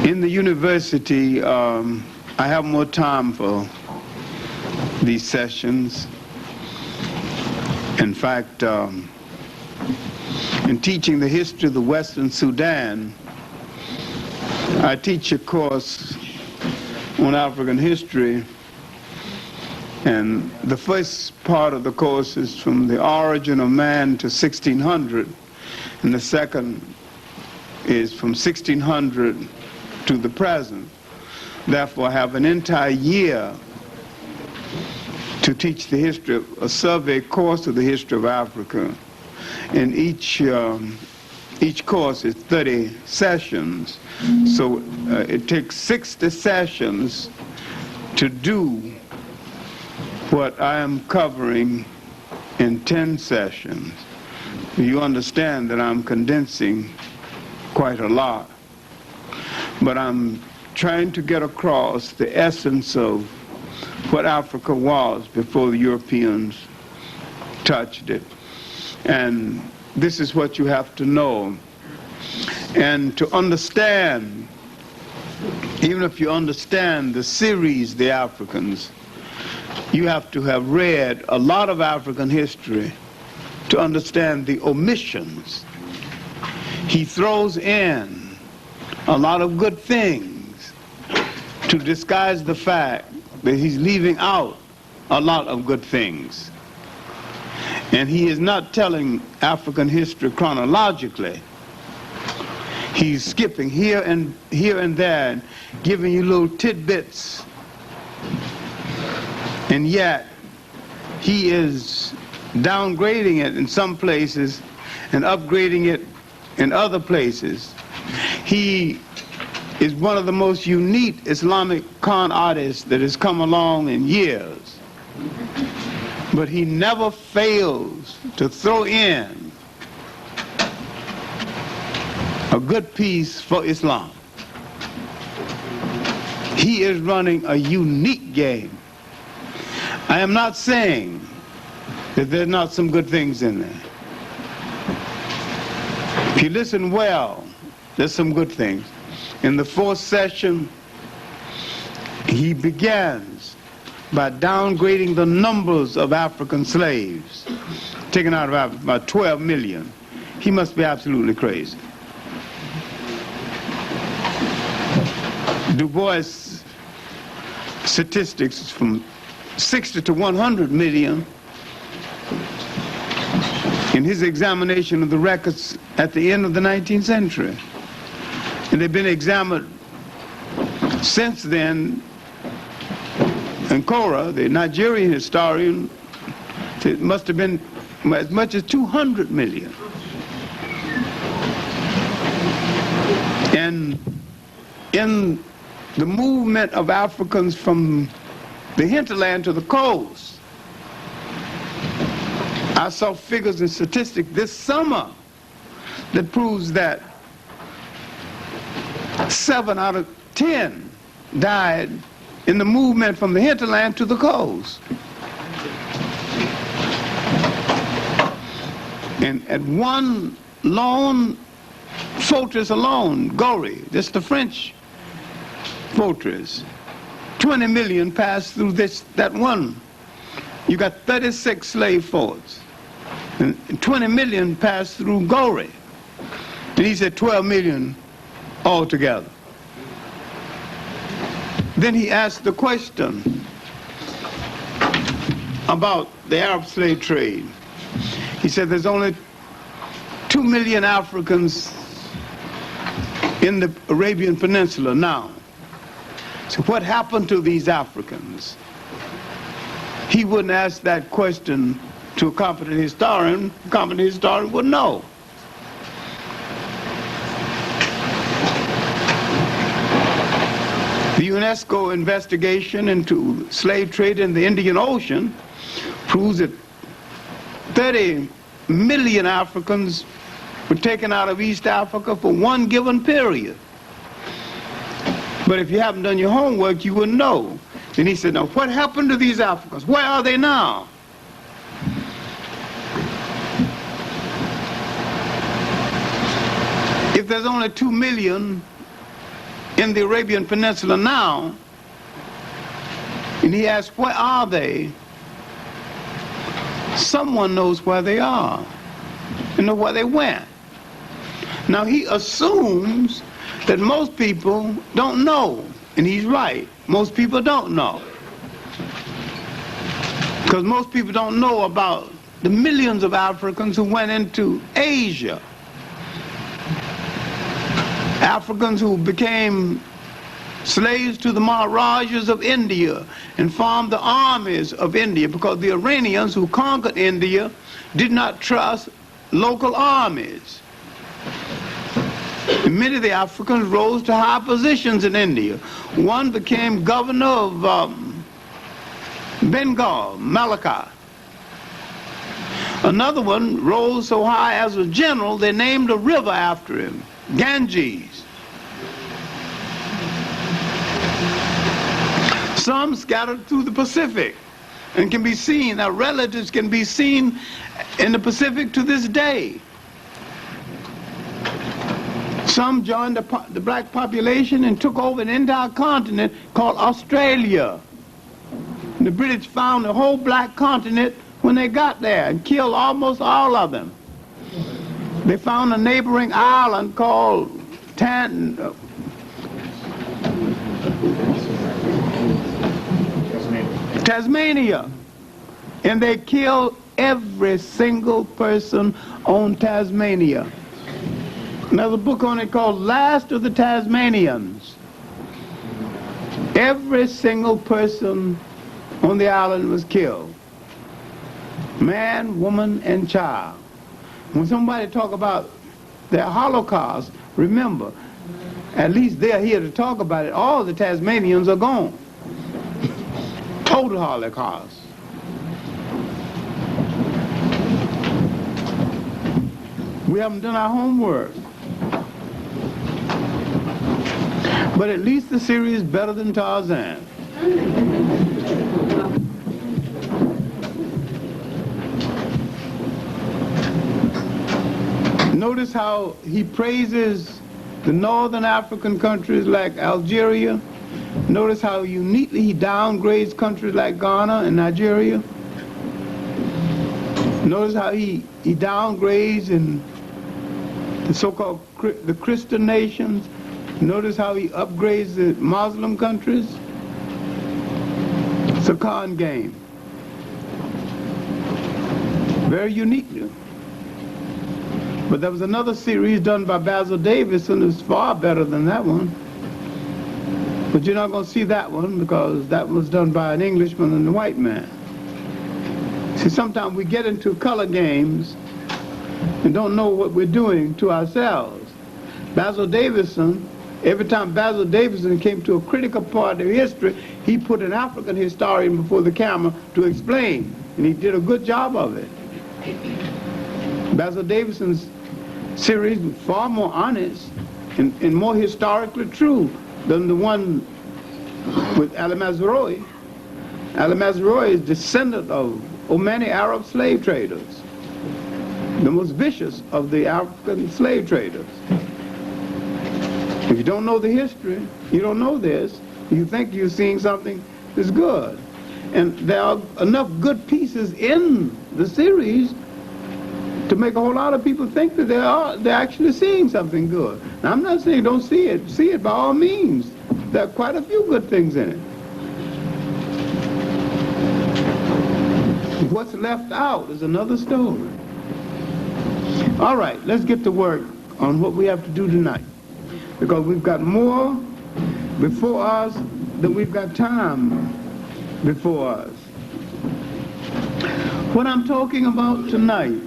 In the university, I have more time for these sessions. In fact, in teaching the history of the Western Sudan, I teach a course on African history, and the first part of the course is from the origin of man to 1600, and the second is from 1600 to the present. Therefore, I have an entire year to teach the history of a survey course of the history of Africa. And each course is 30 sessions. So it takes 60 sessions to do what I am covering in 10 sessions. You understand that I'm condensing quite a lot. But I'm trying to get across the essence of what Africa was before the Europeans touched it. And this is what you have to know. And to understand, even if you understand the series, The Africans, you have to have read a lot of African history to understand the omissions. He throws in a lot of good things to disguise the fact that he's leaving out a lot of good things. And he is not telling African history chronologically. He's skipping here and there, and giving you little tidbits. And yet, he is downgrading it in some places and upgrading it in other places. He is one of the most unique Islamic con artists that has come along in years. But he never fails to throw in a good piece for Islam. He is running a unique game. I am not saying that there's not some good things in there. If you listen well, there's some good things. In the fourth session, he begins by downgrading the numbers of African slaves taken out of Africa, about 12 million. He must be absolutely crazy. Du Bois' statistics is from 60 to 100 million in his examination of the records at the end of the 19th century. And they've been examined since then. And Cora, the Nigerian historian, said it must have been as much as 200 million. And in the movement of Africans from the hinterland to the coast, I saw figures and statistics this summer that proves that 7 out of 10 died in the movement from the hinterland to the coast. And at one lone fortress alone, Gorée, this is the French fortress, 20 million passed through that one. You got 36 slave forts, and 20 million passed through Gorée. And he said 12 million altogether. Then he asked the question about the Arab slave trade. He said there's only 2 million Africans in the Arabian Peninsula now. So what happened to these Africans? He wouldn't ask that question to a competent historian. A competent historian would know. The UNESCO investigation into slave trade in the Indian Ocean proves that 30 million Africans were taken out of East Africa for one given period. But if you haven't done your homework, you wouldn't know. And he said, now what happened to these Africans? Where are they now? if there's only 2 million in the Arabian Peninsula now, and he asks, where are they? Someone knows where they are and know where they went. Now he assumes that most people don't know, and he's right. Most people don't know. Because most people don't know about the millions of Africans who went into Asia. Africans who became slaves to the Maharajas of India and formed the armies of India, because the Iranians who conquered India did not trust local armies. And many of the Africans rose to high positions in India. One became governor of Bengal, Malacca. Another one rose so high as a general, they named a river after him, Ganges. Some scattered through the Pacific and can be seen, our relatives can be seen in the Pacific to this day. Some joined the black population and took over an entire continent called Australia. And the British found the whole black continent when they got there and killed almost all of them. They found a neighboring island called Tasmania, and they killed every single person on Tasmania. There's a book on it called Last of the Tasmanians. Every single person on the island was killed. Man, woman, and child. When somebody talk about their Holocaust, remember, at least they're here to talk about it. All the Tasmanians are gone. Total Holocaust. We haven't done our homework. But at least the series is better than Tarzan. Notice how he praises the northern African countries like Algeria. Notice how uniquely he downgrades countries like Ghana and Nigeria. Notice how he downgrades in the so-called the Christian nations. Notice how he upgrades the Muslim countries. It's a con game. Very unique. But there was another series done by Basil Davidson that's far better than that one. But you're not going to see that one because that was done by an Englishman and a white man. See, sometimes we get into color games and don't know what we're doing to ourselves. Basil Davidson, every time Basil Davidson came to a critical part of history, he put an African historian before the camera to explain, and he did a good job of it. Basil Davidson's series was far more honest and more historically true than the one with Al-Mazrui. Al-Mazrui is descendant of Omani Arab slave traders, the most vicious of the African slave traders. If you don't know the history, you don't know this, you think you're seeing something that's good. And there are enough good pieces in the series to make a whole lot of people think that they're actually seeing something good. Now, I'm not saying don't see it by all means. There are quite a few good things in it. What's left out is another story. All right, let's get to work on what we have to do tonight, because we've got more before us than we've got time before us. What I'm talking about tonight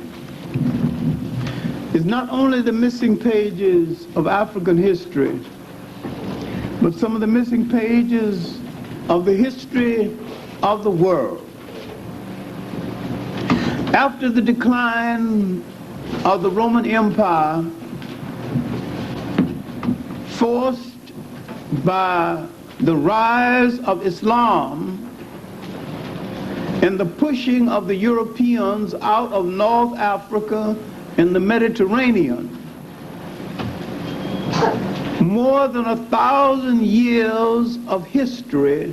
is not only the missing pages of African history, but some of the missing pages of the history of the world. After the decline of the Roman Empire, forced by the rise of Islam and the pushing of the Europeans out of North Africa and the Mediterranean, more than 1,000 years of history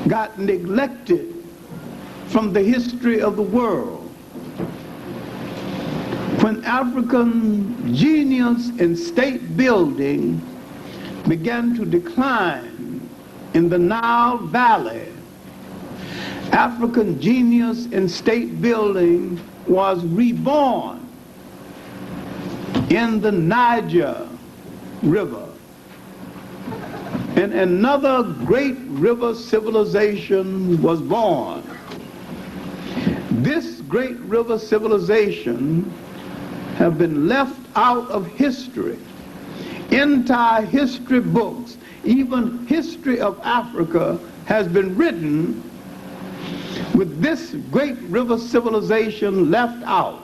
got neglected from the history of the world. When African genius in state building began to decline in the Nile Valley, African genius in state building was reborn in the Niger River. And another great river civilization was born. This great river civilization have been left out of history. Entire history books, even history of Africa, has been written with this great river civilization left out.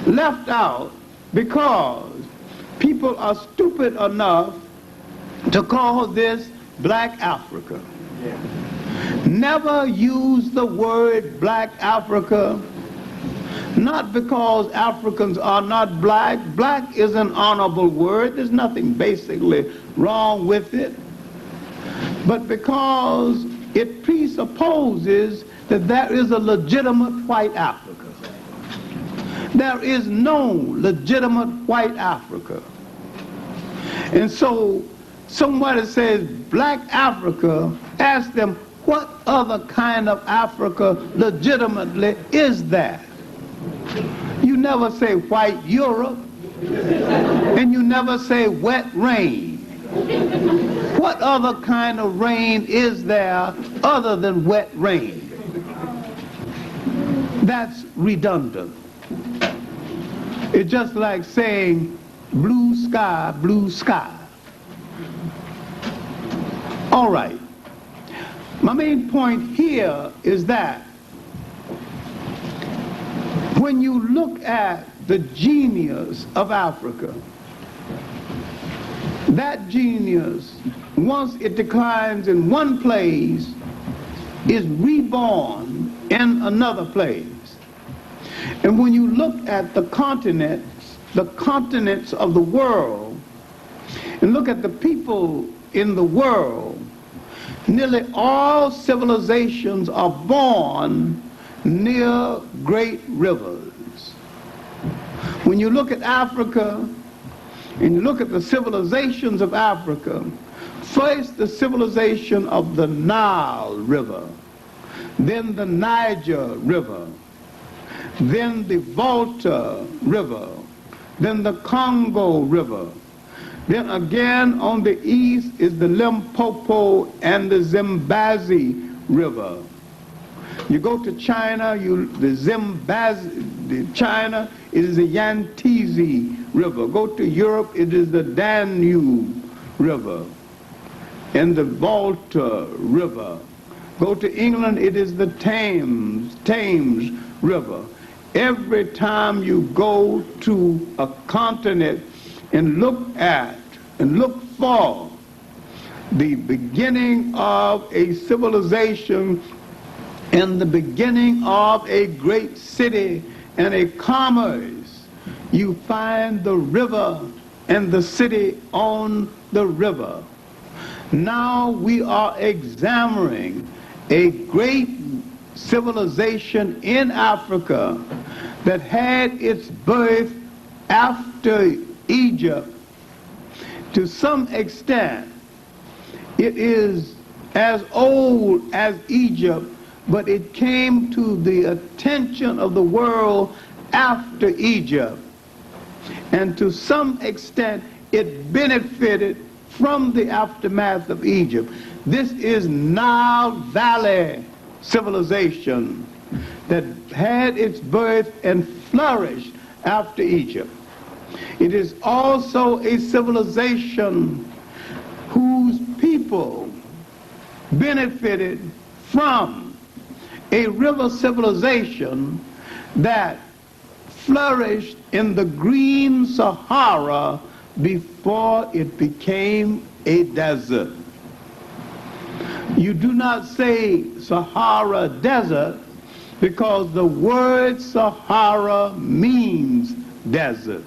Left out because people are stupid enough to call this Black Africa. Never use the word Black Africa, not because Africans are not black. Black is an honorable word. There's nothing basically wrong with it. But because it presupposes that there is a legitimate white Africa. There is no legitimate white Africa. And so somebody says Black Africa, ask them, what other kind of Africa legitimately is there? You never say white Europe, and you never say wet rain. What other kind of rain is there other than wet rain? That's redundant. It's just like saying blue sky, blue sky. All right. My main point here is that when you look at the genius of Africa, that genius, once it declines in one place, is reborn in another place. And when you look at the continents of the world, and look at the people in the world, nearly all civilizations are born near great rivers. When you look at Africa, and you look at the civilizations of Africa, first the civilization of the Nile River, then the Niger River, then the Volta River, then the Congo River, then again on the east is the Limpopo and the Zambezi River. You go to China, China, it is the Yangtze River. Go to Europe, it is the Danube River and the Volta River. Go to England, it is the Thames River. Every time you go to a continent and look at and look for the beginning of a civilization and the beginning of a great city and a commerce, you find the river and the city on the river. Now we are examining a great civilization in Africa that had its birth after Egypt. To some extent, it is as old as Egypt, but it came to the attention of the world after Egypt. And to some extent, it benefited from the aftermath of Egypt. This is Nile Valley civilization that had its birth and flourished after Egypt. It is also a civilization whose people benefited from a river civilization that flourished in the green Sahara before it became a desert. You do not say Sahara Desert because the word Sahara means desert.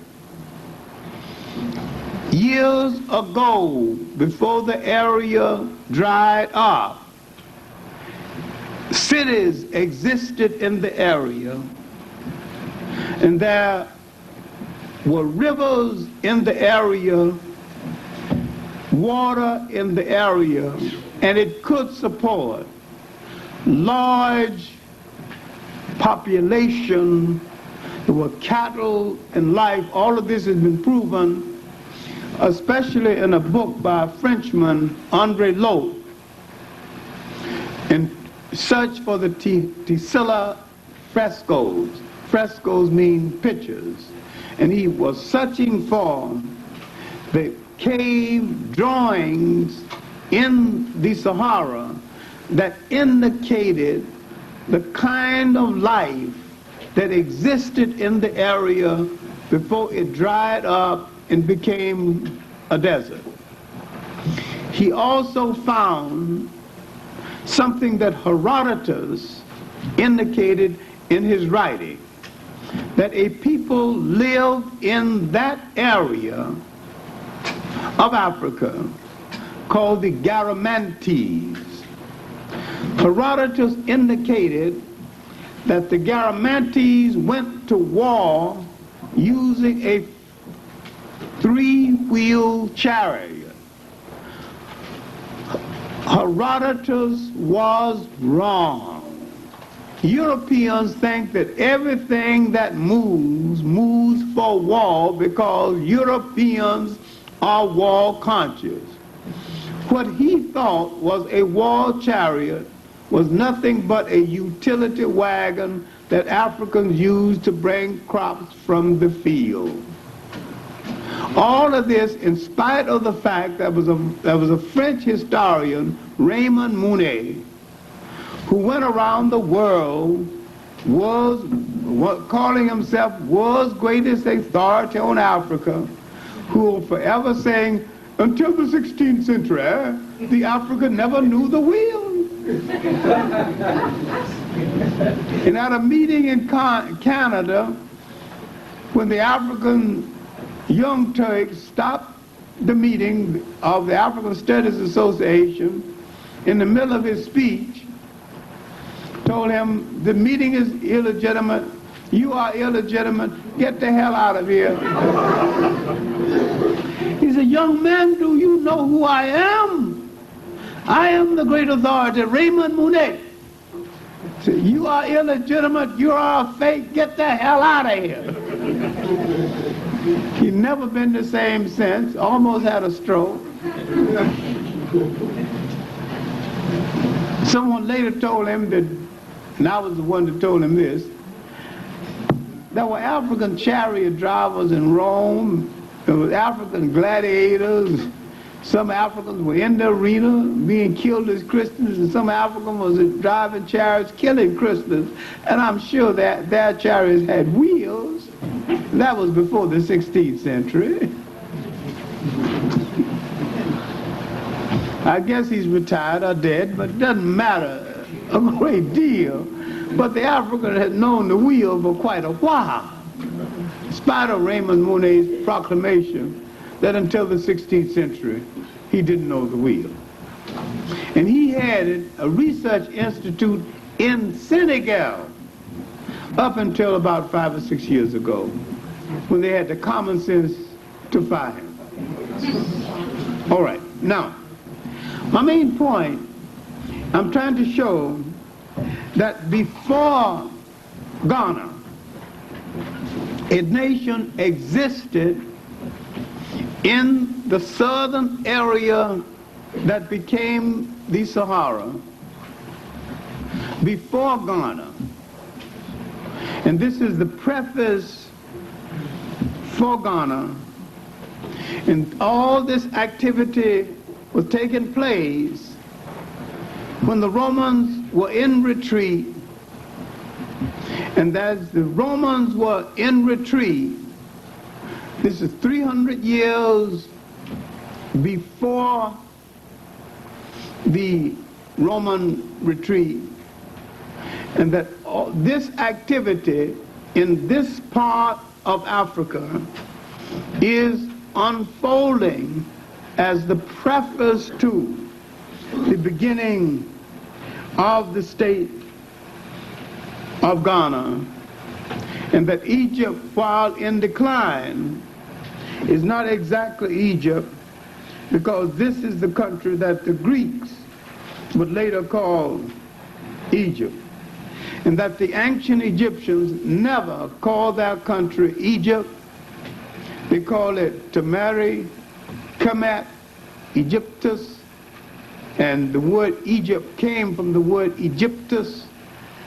Years ago, before the area dried up, cities existed in the area, and there were rivers in the area, water in the area, and it could support large population. There were cattle and life. All of this has been proven, especially in a book by a Frenchman, André Lot, in Search for the Tisilla frescoes. Frescoes mean pictures. And he was searching for the cave drawings in the Sahara that indicated the kind of life that existed in the area before it dried up and became a desert. He also found something that Herodotus indicated in his writing, that a people lived in that area of Africa called the Garamantes. Herodotus indicated that the Garamantes went to war using a three-wheel chariot. Herodotus was wrong. Europeans think that everything that moves for war because Europeans are war conscious. What he thought was a war chariot was nothing but a utility wagon that Africans used to bring crops from the field. All of this in spite of the fact that there was a French historian, Raymond Mounet, who went around the world, calling himself world's greatest authority on Africa, who will forever saying, until the 16th century, the African never knew the wheel. And at a meeting in Canada, when the African Young Turks stopped the meeting of the African Studies Association in the middle of his speech, told him, the meeting is illegitimate, you are illegitimate, get the hell out of here. He said, young man, do you know who I am? I am the great authority, Raymond Mounet. Said, you are illegitimate, you are a fake, get the hell out of here. He's never been the same since, almost had a stroke. Someone later told him that, and I was the one that told him this, there were African chariot drivers in Rome, there were African gladiators, some Africans were in the arena being killed as Christians, and some Africans was driving chariots killing Christians, and I'm sure that their chariots had wheels. That was before the 16th century. I guess he's retired or dead, but it doesn't matter a great deal. But the African had known the wheel for quite a while, in spite of Raymond Mounet's proclamation that until the 16th century, he didn't know the wheel. And he had a research institute in Senegal up until about 5 or 6 years ago, when they had the common sense to fire him. All right, now, my main point, I'm trying to show that before Ghana, a nation existed in the southern area that became the Sahara before Ghana. And this is the preface for Ghana. And all this activity was taking place when the Romans were in retreat. And as the Romans were in retreat, this is 300 years before the Roman retreat, and that this activity in this part of Africa is unfolding as the preface to the beginning of the state of Ghana, and that Egypt, while in decline, is not exactly Egypt, because this is the country that the Greeks would later call Egypt, and that the ancient Egyptians never called their country Egypt. They call it Tamari, Kemet, Egyptus, and the word Egypt came from the word Egyptus,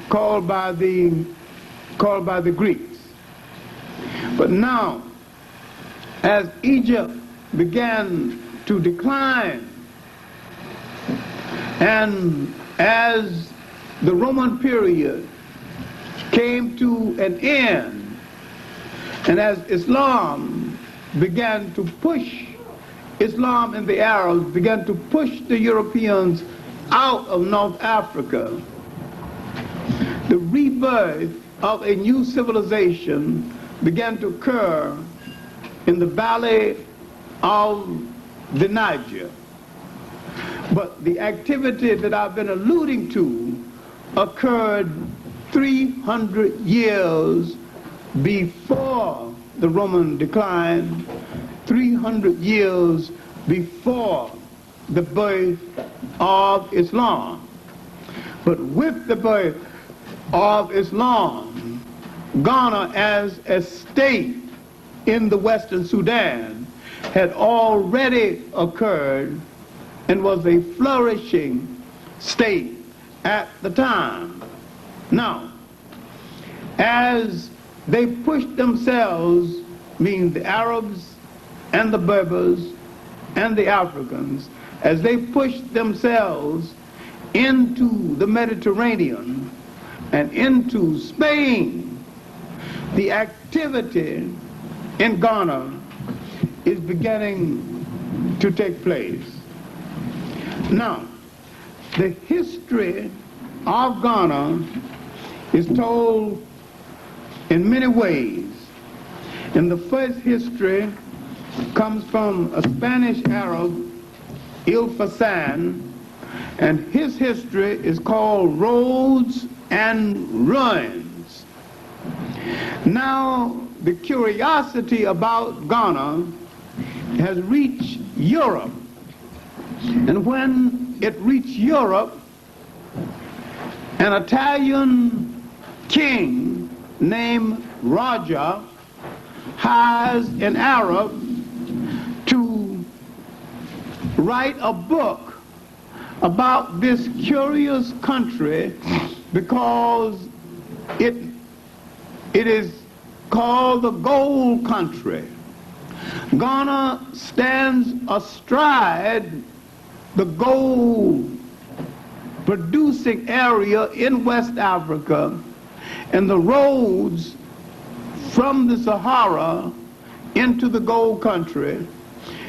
called by the Greeks. But now, as Egypt began to decline, and as the Roman period came to an end, and as Islam began to push, Islam and the Arabs began to push the Europeans out of North Africa, the rebirth of a new civilization began to occur in the valley of the Niger. But the activity that I've been alluding to occurred 300 years before the Roman decline, 300 years before the birth of Islam. But with the birth of Islam, Ghana as a state in the Western Sudan had already occurred and was a flourishing state at the time. Now, as they pushed themselves, meaning the Arabs and the Berbers and the Africans, as they pushed themselves into the Mediterranean and into Spain, the activity in Ghana is beginning to take place. Now, the history of Ghana is told in many ways. And the first history comes from a Spanish Arab, Il-Fasan, and his history is called Roads and Ruins. Now, the curiosity about Ghana has reached Europe. And when it reached Europe, an Italian king named Roger hires an Arab to write a book about this curious country, because it is called the gold country. Ghana stands astride the gold producing area in West Africa, and the roads from the Sahara into the gold country.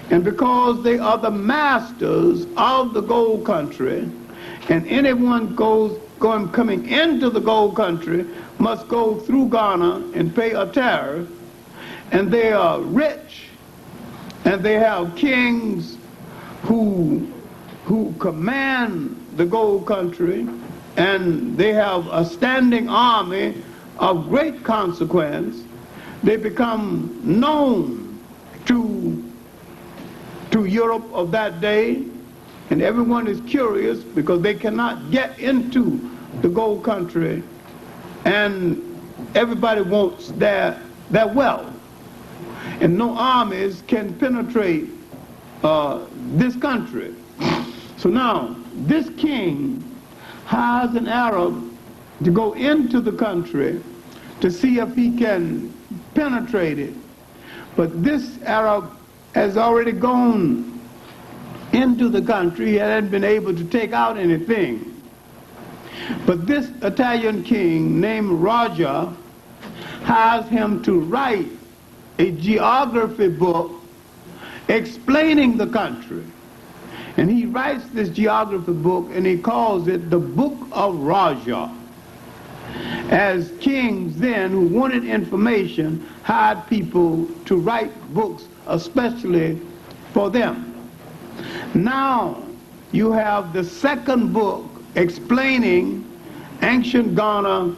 And because they are the masters of the gold country, and anyone coming into the gold country must go through Ghana and pay a tariff, and they are rich, and they have kings who command the gold country, and they have a standing army of great consequence. They become known to Europe of that day, and everyone is curious because they cannot get into the gold country, and everybody wants their wealth, and no armies can penetrate this country. So now this king hires an Arab to go into the country to see if he can penetrate it. But this Arab has already gone into the country. He hadn't been able to take out anything. But this Italian king named Roger hires him to write a geography book explaining the country. And he writes this geography book, and he calls it the Book of Roger. As kings then who wanted information hired people to write books especially for them. Now you have the second book explaining ancient Ghana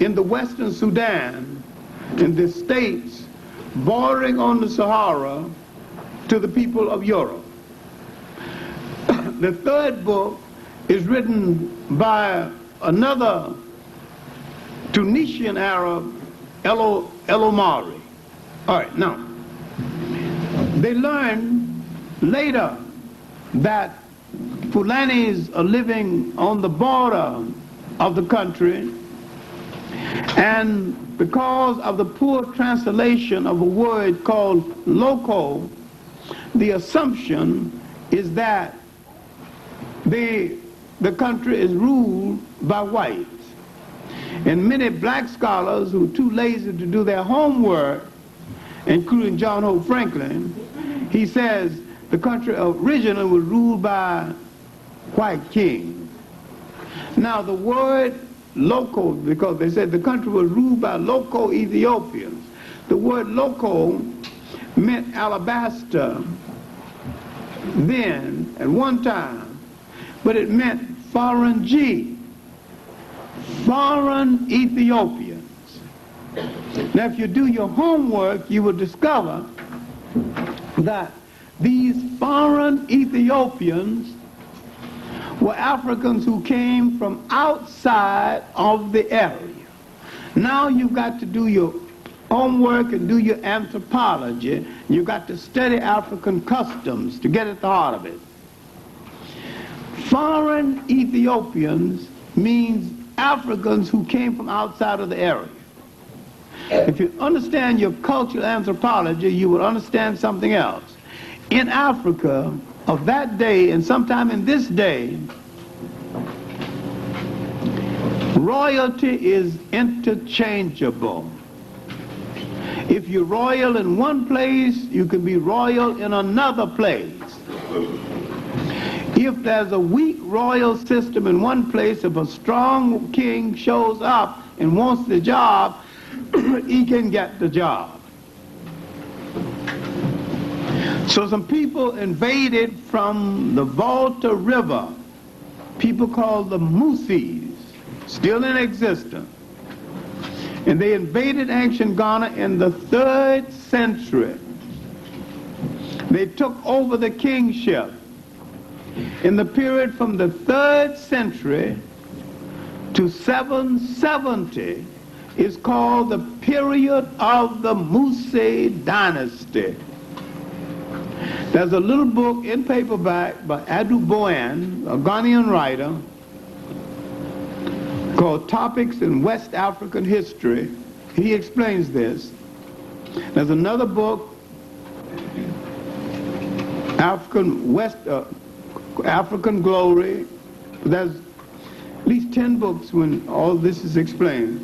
in the Western Sudan, in the states bordering on the Sahara, to the people of Europe. The third book is written by another Tunisian Arab, El Omari. All right, now, they learned later that Fulanis are living on the border of the country, and because of the poor translation of a word called loco, the assumption is that the country is ruled by whites. And many black scholars who are too lazy to do their homework, including John Hope Franklin, he says the country originally was ruled by white kings. Now the word loco, because they said the country was ruled by loco Ethiopians. The word loco meant alabaster then, at one time, but it meant foreign G, foreign Ethiopians. Now if you do your homework, you will discover that these foreign Ethiopians were Africans who came from outside of the area. Now you've got to do your homework and do your anthropology. You've got to study African customs to get at the heart of it. Foreign Ethiopians means Africans who came from outside of the area. If you understand your cultural anthropology, you will understand something else. In Africa of that day, and sometime in this day, royalty is interchangeable. If you're royal in one place, you can be royal in another place. If there's a weak royal system in one place, if a strong king shows up and wants the job, he can get the job. So some people invaded from the Volta River, people called the Musis, still in existence. And they invaded ancient Ghana in the 3rd century. They took over the kingship. In the period from the 3rd century to 770 is called the period of the Musi dynasty. There's a little book in paperback by Adu Boyan, a Ghanaian writer, called Topics in West African History. He explains this. There's another book, African Glory. There's at least 10 books when all this is explained.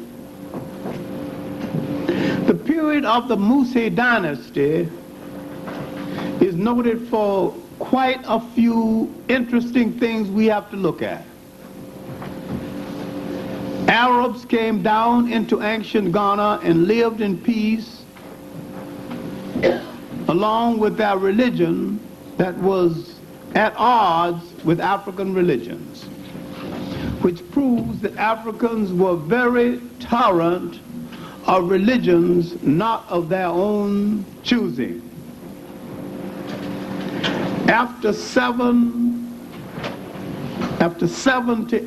The period of the Musi dynasty is noted for quite a few interesting things we have to look at. Arabs came down into ancient Ghana and lived in peace along with their religion that was at odds with African religions, which proves that Africans were very tolerant of religions not of their own choosing. After 70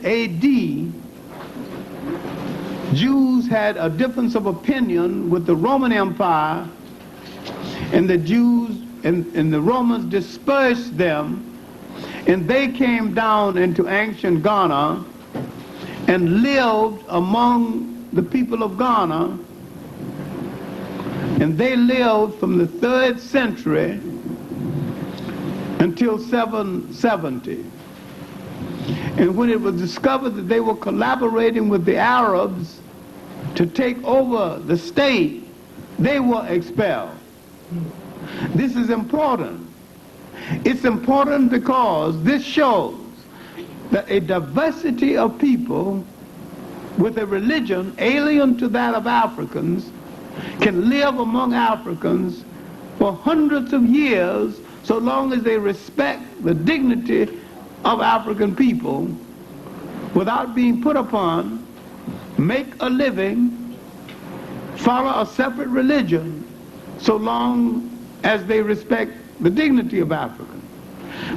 AD, Jews had a difference of opinion with the Roman Empire, and the Jews and the Romans dispersed them, and they came down into ancient Ghana and lived among the people of Ghana, and they lived from the 3rd century until 770. And when it was discovered that they were collaborating with the Arabs to take over the state, they were expelled. This is important. It's important because this shows that a diversity of people with a religion alien to that of Africans can live among Africans for hundreds of years, so long as they respect the dignity of African people without being put upon, make a living, follow a separate religion, so long as they respect the dignity of Africans.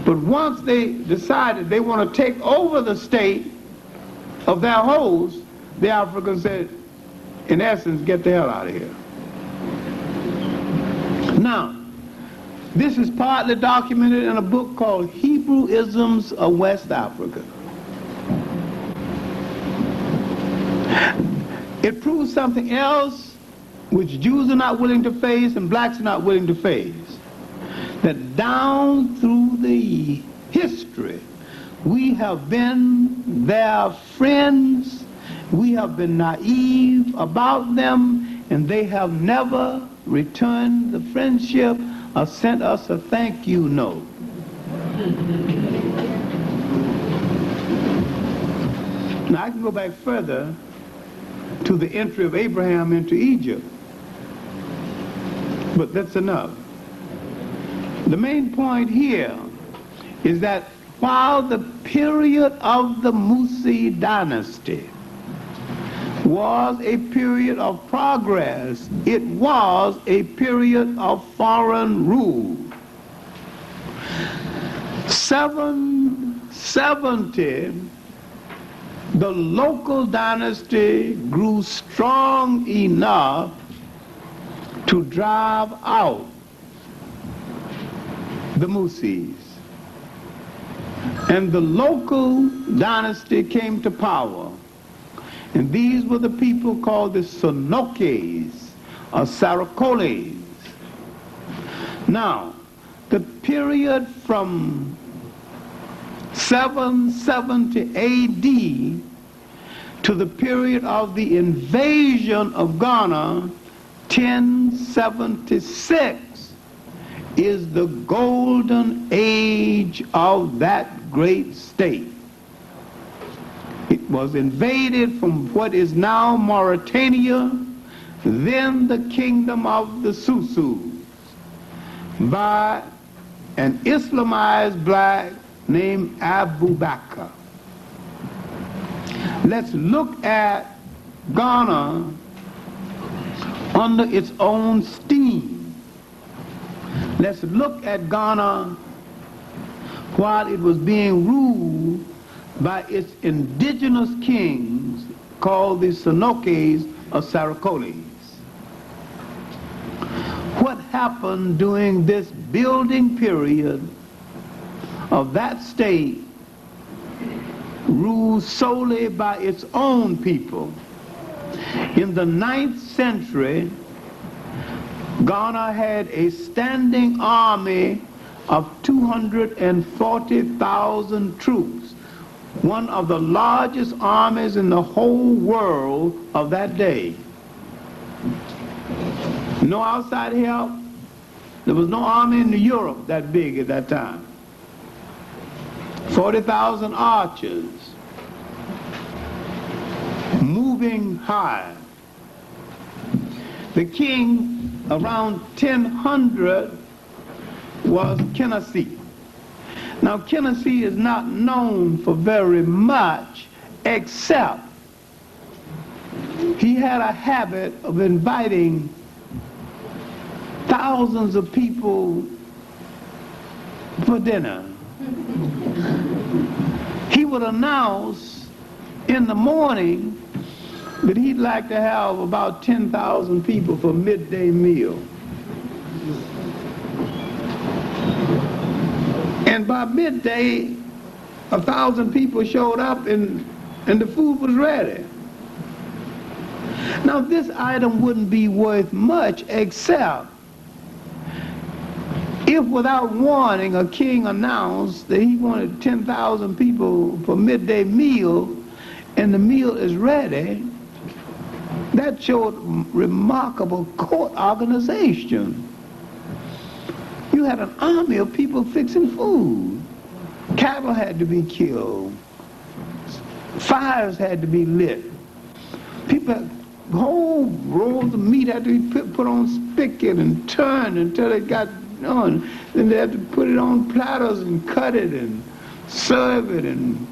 But once they decided they want to take over the state of their host, the Africans said, in essence, get the hell out of here. Now, this is partly documented in a book called Hebrewisms of West Africa. It proves something else which Jews are not willing to face and blacks are not willing to face. That down through the history, we have been their friends, we have been naive about them, and they have never returned the friendship or sent us a thank you note. Now I can go back further to the entry of Abraham into Egypt, but that's enough. The main point here is that while the period of the Musi dynasty was a period of progress, it was a period of foreign rule. 770, the local dynasty grew strong enough to drive out the Musis. And the local dynasty came to power. And these were the people called the Sonokes or Saracoles. Now, the period from 770 AD to the period of the invasion of Ghana, 1076, is the golden age of that great state. It was invaded from what is now Mauritania, then the kingdom of the Susus, by an Islamized black named Abu Bakr. Let's look at Ghana under its own steam. Let's look at Ghana while it was being ruled by its indigenous kings called the Sonokes or Saracoles. What happened during this building period of that state ruled solely by its own people? In the 9th century, Ghana had a standing army of 240,000 troops, one of the largest armies in the whole world of that day. No outside help. There was no army in Europe that big at that time. 40,000 archers moving high. The king around 1000 was Tennessee. Now Tennessee is not known for very much, except he had a habit of inviting thousands of people for dinner. He would announce in the morning that he'd like to have about 10,000 people for midday meal. And by midday, 1,000 people showed up and the food was ready. Now this item wouldn't be worth much except if without warning a king announced that he wanted 10,000 people for midday meal and the meal is ready. That showed remarkable court organization. You had an army of people fixing food. Cattle had to be killed. Fires had to be lit. People whole rolls of meat had to be put on spigot and turned until it got on. Then they had to put it on platters and cut it and serve it. And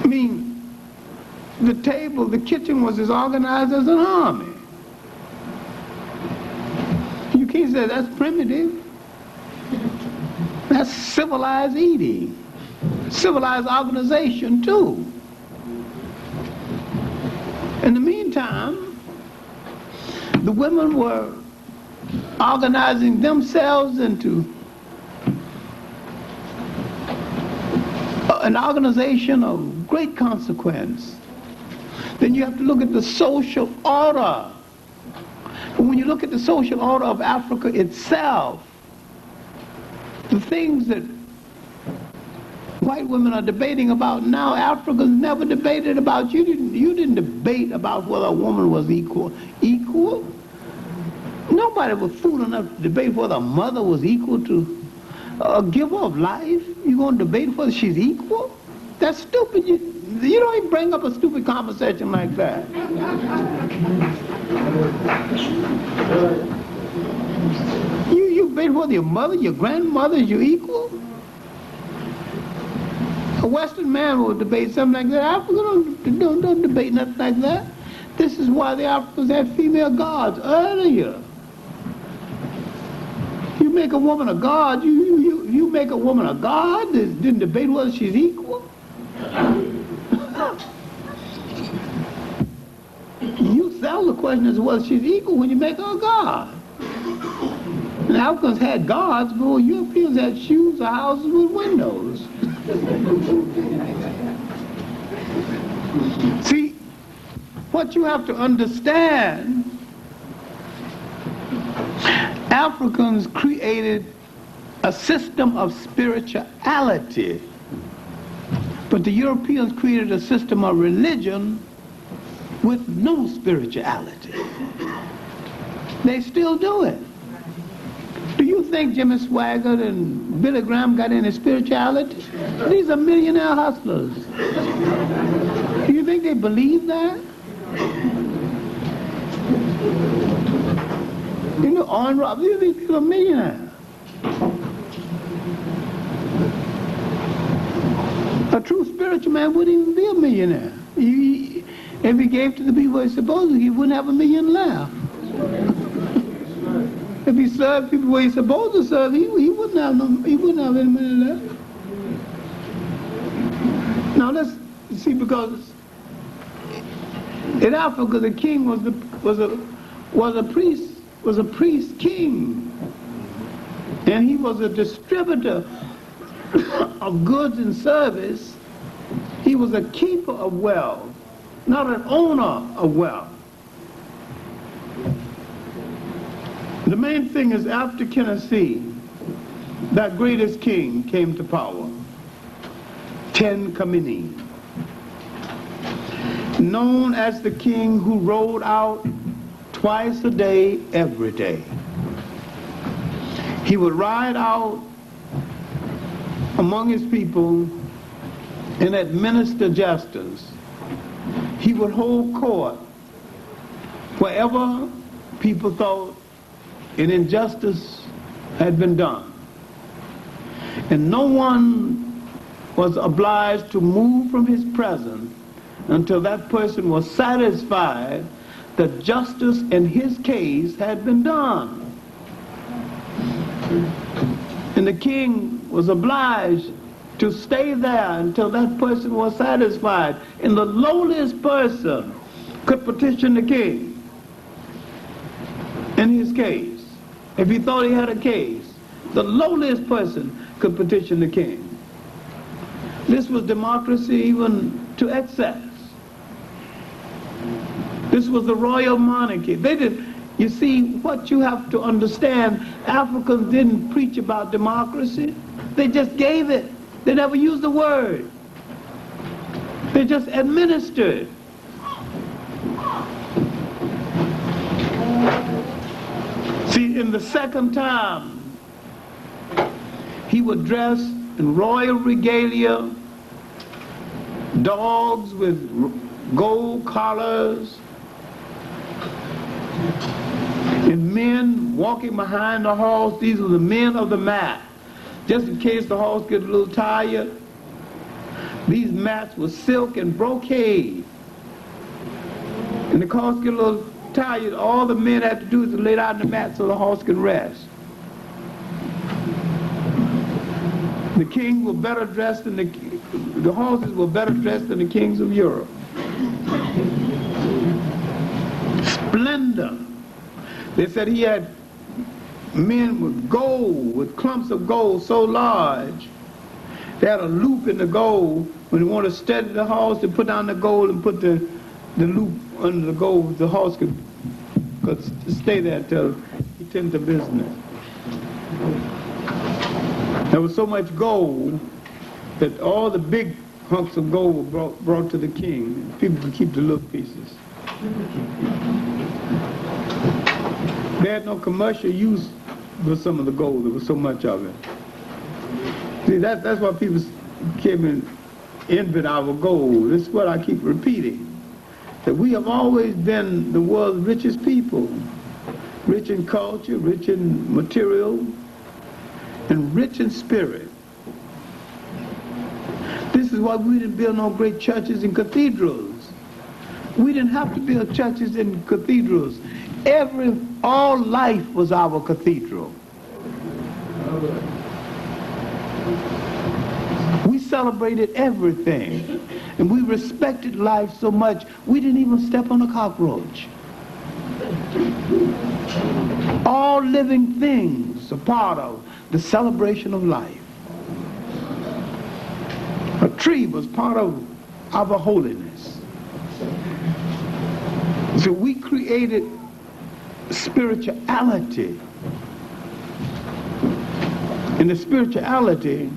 I mean, the table, the kitchen was as organized as an army. You can't say that's primitive. That's civilized eating. Civilized organization too. In the meantime, the women were organizing themselves into an organization of great consequence. Then you have to look at the social order. But when you look at the social order of Africa itself, the things that white women are debating about now, Africans never debated about. You didn't debate about whether a woman was equal. Equal? Nobody was fool enough to debate whether a mother was equal to a giver of life. You going to debate whether she's equal? That's stupid. You don't even bring up a stupid conversation like that. You debate whether your mother, your grandmother is your equal? A Western man will debate something like that. Africans don't debate nothing like that. This is why the Africans had female gods earlier. You make a woman a god, you make a woman a god, didn't debate whether she's equal. You sell the question as to whether she's equal when you make her a god. And Africans had gods, but Europeans had shoes or houses with windows. See, what you have to understand, Africans created a system of spirituality, but the Europeans created a system of religion with no spirituality. They still do it. Do you think Jimmy Swaggart and Billy Graham got any spirituality? These are millionaire hustlers. Do you think they believe that? You know, on Rob, these people are millionaires. A true spiritual man wouldn't even be a millionaire. If he gave to the people what he's supposed to, he wouldn't have $1 million left. If he served people where he's supposed to serve, he wouldn't have any money left. Now let's see, because in Africa the king was a priest king, and he was a distributor of goods and service. He was a keeper of wealth, not an owner of wealth. The main thing is, after Tennessee, that greatest king came to power, Ten Kamini, known as the king who rode out twice a day, every day. He would ride out among his people and administer justice. He would hold court wherever people thought an injustice had been done. And no one was obliged to move from his presence until that person was satisfied that justice in his case had been done. And the king was obliged to stay there until that person was satisfied. And the lowliest person could petition the king in his case. If he thought he had a case, the lowliest person could petition the king. This was democracy even to excess. This was the royal monarchy. You see, what you have to understand, Africans didn't preach about democracy. They just gave it. They never used the word. They just administered. See, in the second time, he would dress in royal regalia, dogs with gold collars, and men walking behind the horse. These were the men of the mat. Just in case the horse gets a little tired, these mats were silk and brocade. And the horse get a little tired, all the men had to do is to lay down the mat so the horse can rest. The king were better dressed than the horses were better dressed than the kings of Europe. Splendor. They said he had men with gold, with clumps of gold so large. They had a loop in the gold. When they want to steady the horse, they put down the gold and put the loop under the gold. The horse could stay there until he tended to business. There was so much gold that all the big hunks of gold were brought to the king. People could keep the little pieces. They had no commercial use for some of the gold. There was so much of it. See, that's why people came and envied our gold. This is what I keep repeating. That we have always been the world's richest people. Rich in culture, rich in material, and rich in spirit. This is why we didn't build no great churches and cathedrals. We didn't have to build churches and cathedrals. All life was our cathedral. We celebrated everything, and we respected life so much, we didn't even step on a cockroach. All living things are part of the celebration of life. A tree was part of our holiness. So we created spirituality. And the spirituality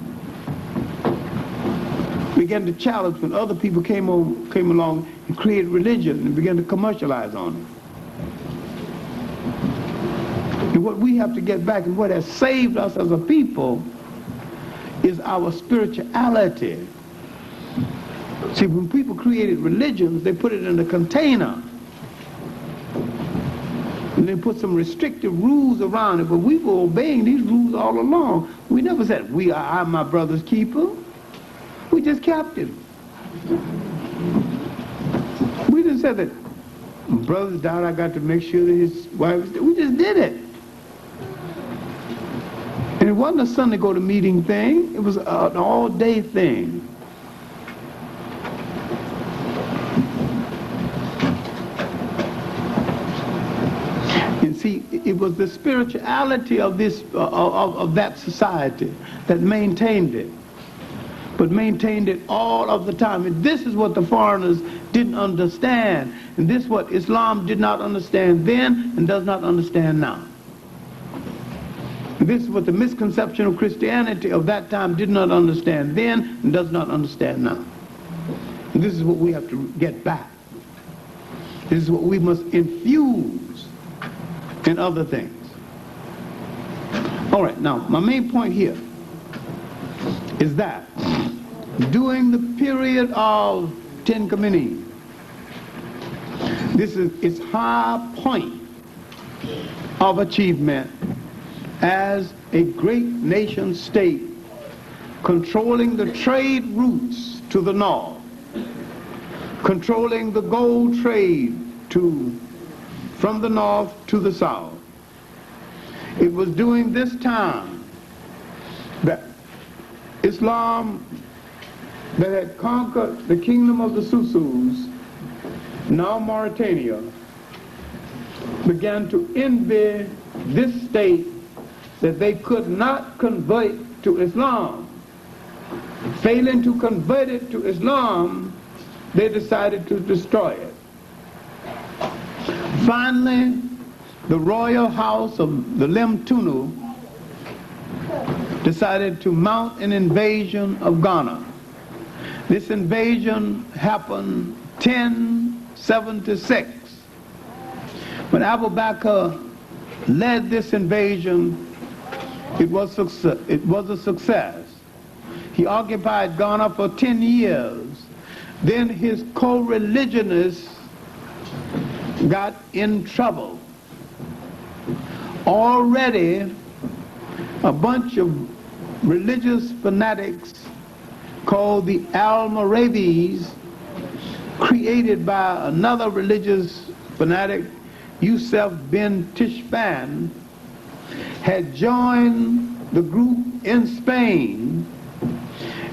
began to challenge when other people came along and created religion and began to commercialize on it. And what we have to get back, and what has saved us as a people, is our spirituality. See, when people created religions, they put it in a container. And they put some restrictive rules around it, but we were obeying these rules all along. We never said, I'm my brother's keeper. We just kept him. We didn't say that, my brother's died, I got to make sure that his wife was dead. We just did it. And it wasn't a Sunday go to meeting thing. It was an all-day thing. And see, it was the spirituality of that society that maintained it, but maintained it all of the time. And this is what the foreigners didn't understand. And this is what Islam did not understand then and does not understand now. And this is what the misconception of Christianity of that time did not understand then and does not understand now. And this is what we have to get back. This is what we must infuse in other things. All right, now my main point here is that during the period of Ten Communions, this is its high point of achievement as a great nation state controlling the trade routes to the north, controlling the gold trade from the north to the south. It was during this time that Islam, that had conquered the kingdom of the Susus, now Mauritania, began to envy this state that they could not convert to Islam. Failing to convert it to Islam, they decided to destroy it. Finally, the royal house of the Lemtunu decided to mount an invasion of Ghana. This invasion happened 1076. When Abu Bakr led this invasion, it was a success. He occupied Ghana for 10 years Then his co-religionists got in trouble. Already a bunch of religious fanatics called the Almoravids, created by another religious fanatic, Yusuf bin Tishfan, had joined the group in Spain,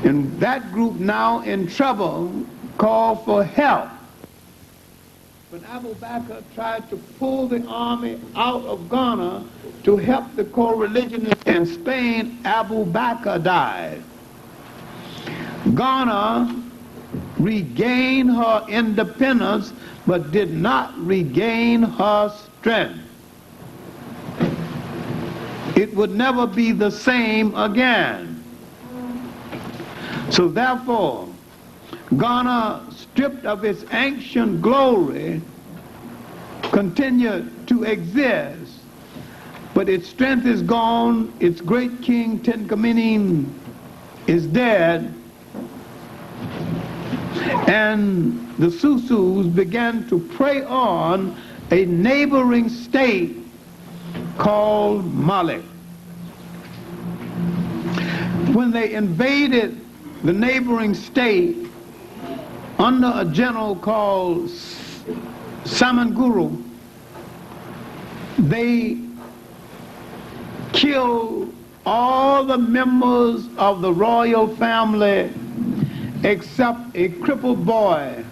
and that group, now in trouble, called for help. When Abu Bakr tried to pull the army out of Ghana to help the co-religionists in Spain, Abu Bakr died. Ghana regained her independence, but did not regain her strength. It would never be the same again. So therefore, Ghana, stripped of its ancient glory, continued to exist, but its strength is gone. Its great king Tenkamenin is dead, and the Susus began to prey on a neighboring state called Mali. When they invaded the neighboring state under a general called Samanguru, they killed all the members of the royal family except a crippled boy,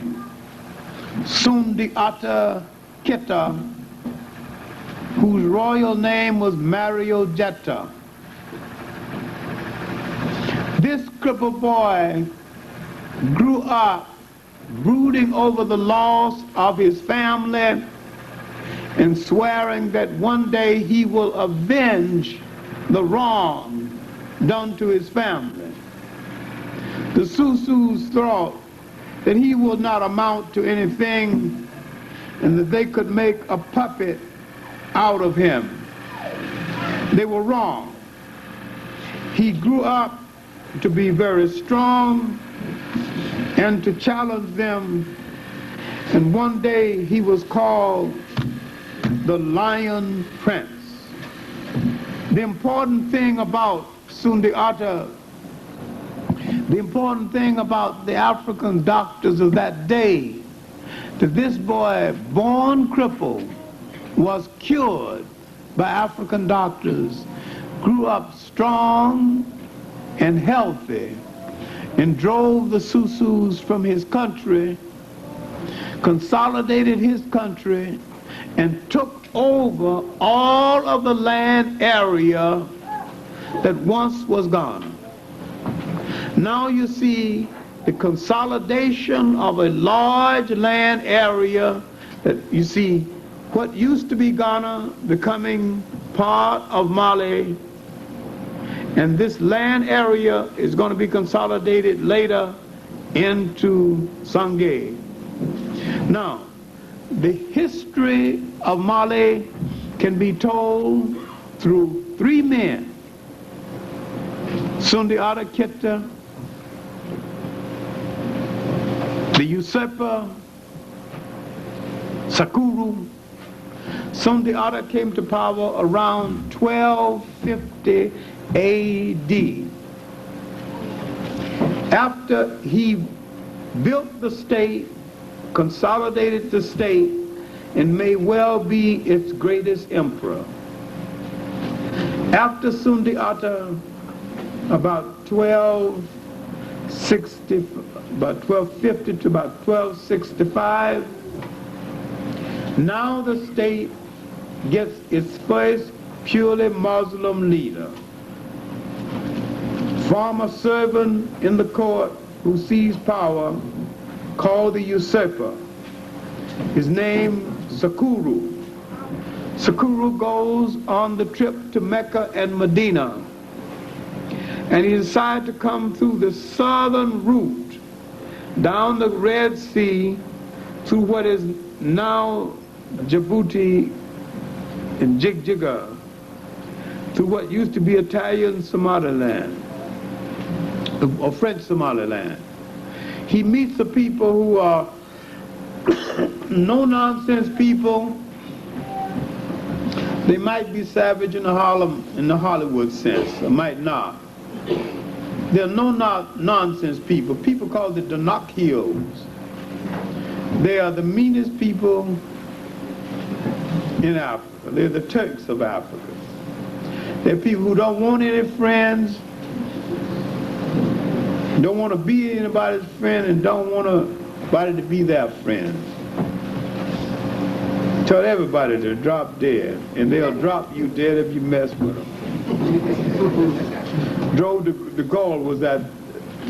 Sundiata Kita, whose royal name was Mario Jetta. This crippled boy grew up brooding over the loss of his family and swearing that one day he will avenge the wrong done to his family. The Susus thought that he would not amount to anything and that they could make a puppet out of him. They were wrong. He grew up to be very strong and to challenge them, and one day he was called the Lion Prince. The important thing about Sundiata, the important thing about the African doctors of that day, that this boy, born crippled, was cured by African doctors, grew up strong and healthy, and drove the Susus from his country, consolidated his country, and took over all of the land area that once was Ghana. Now you see the consolidation of a large land area, that you see what used to be Ghana becoming part of Mali, and this land area is going to be consolidated later into Sangay. Now, the history of Mali can be told through three men: Sundiata Keita, the usurper Sakuru. Sundiata came to power around 1250 A.D. After he built the state, consolidated the state, and may well be its greatest emperor. After Sundiata, about 1250 to about 1265, now the state gets its first purely Muslim leader. Former servant in the court who seized power, called the usurper. His name, Sakuru. Sakuru goes on the trip to Mecca and Medina, and he decided to come through the southern route, down the Red Sea, through what is now Djibouti and Jigjiga, through what used to be Italian Somaliland, or French Somaliland. He meets the people who are no-nonsense people. They might be savage in the Hollywood sense, or might not. They're no-nonsense people. People call it the knock heels. They are the meanest people in Africa. They're the Turks of Africa. They're people who don't want any friends, don't want to be anybody's friend, and don't want anybody to be their friend. Tell everybody to drop dead, and they'll drop you dead if you mess with them. De Gaulle was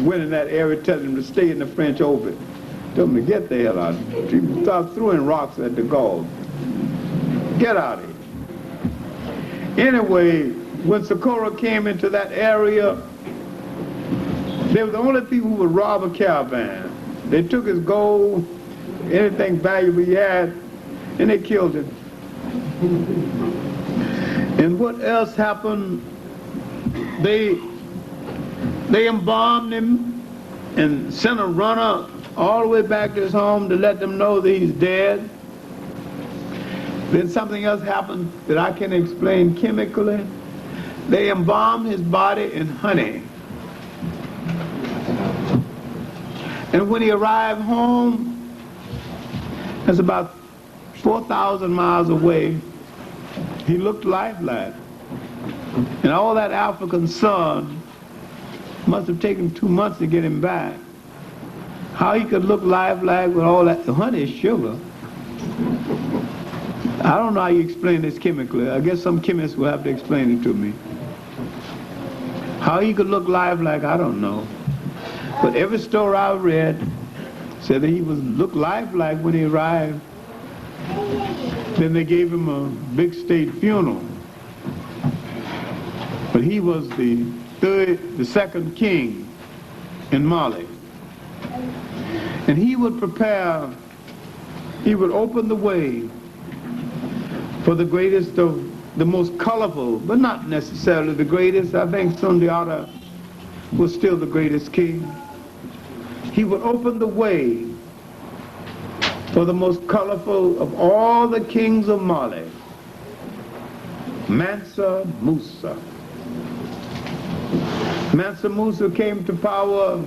went in that area telling them to stay in the French orbit. Told them to get the hell out. People started throwing rocks at De Gaulle. Get out of here. Anyway, when Socorro came into that area, they were the only people who would rob a caravan. They took his gold, anything valuable he had, and they killed him. And what else happened? They embalmed him and sent a runner all the way back to his home to let them know that he's dead. Then something else happened that I can explain chemically. They embalmed his body in honey. And when he arrived home, that's about 4,000 miles away, he looked lifelike. And all that African sun must have taken 2 months to get him back. How he could look lifelike with all that honey is sugar. I don't know how you explain this chemically. I guess some chemists will have to explain it to me. How he could look lifelike, I don't know. But every story I read said that he looked lifelike when he arrived. Then they gave him a big state funeral. But he was the second king in Mali. And he would open the way for the greatest of the most colorful, but not necessarily the greatest. I think Sundiata was still the greatest king. He would open the way for the most colorful of all the kings of Mali, Mansa Musa. Mansa Musa came to power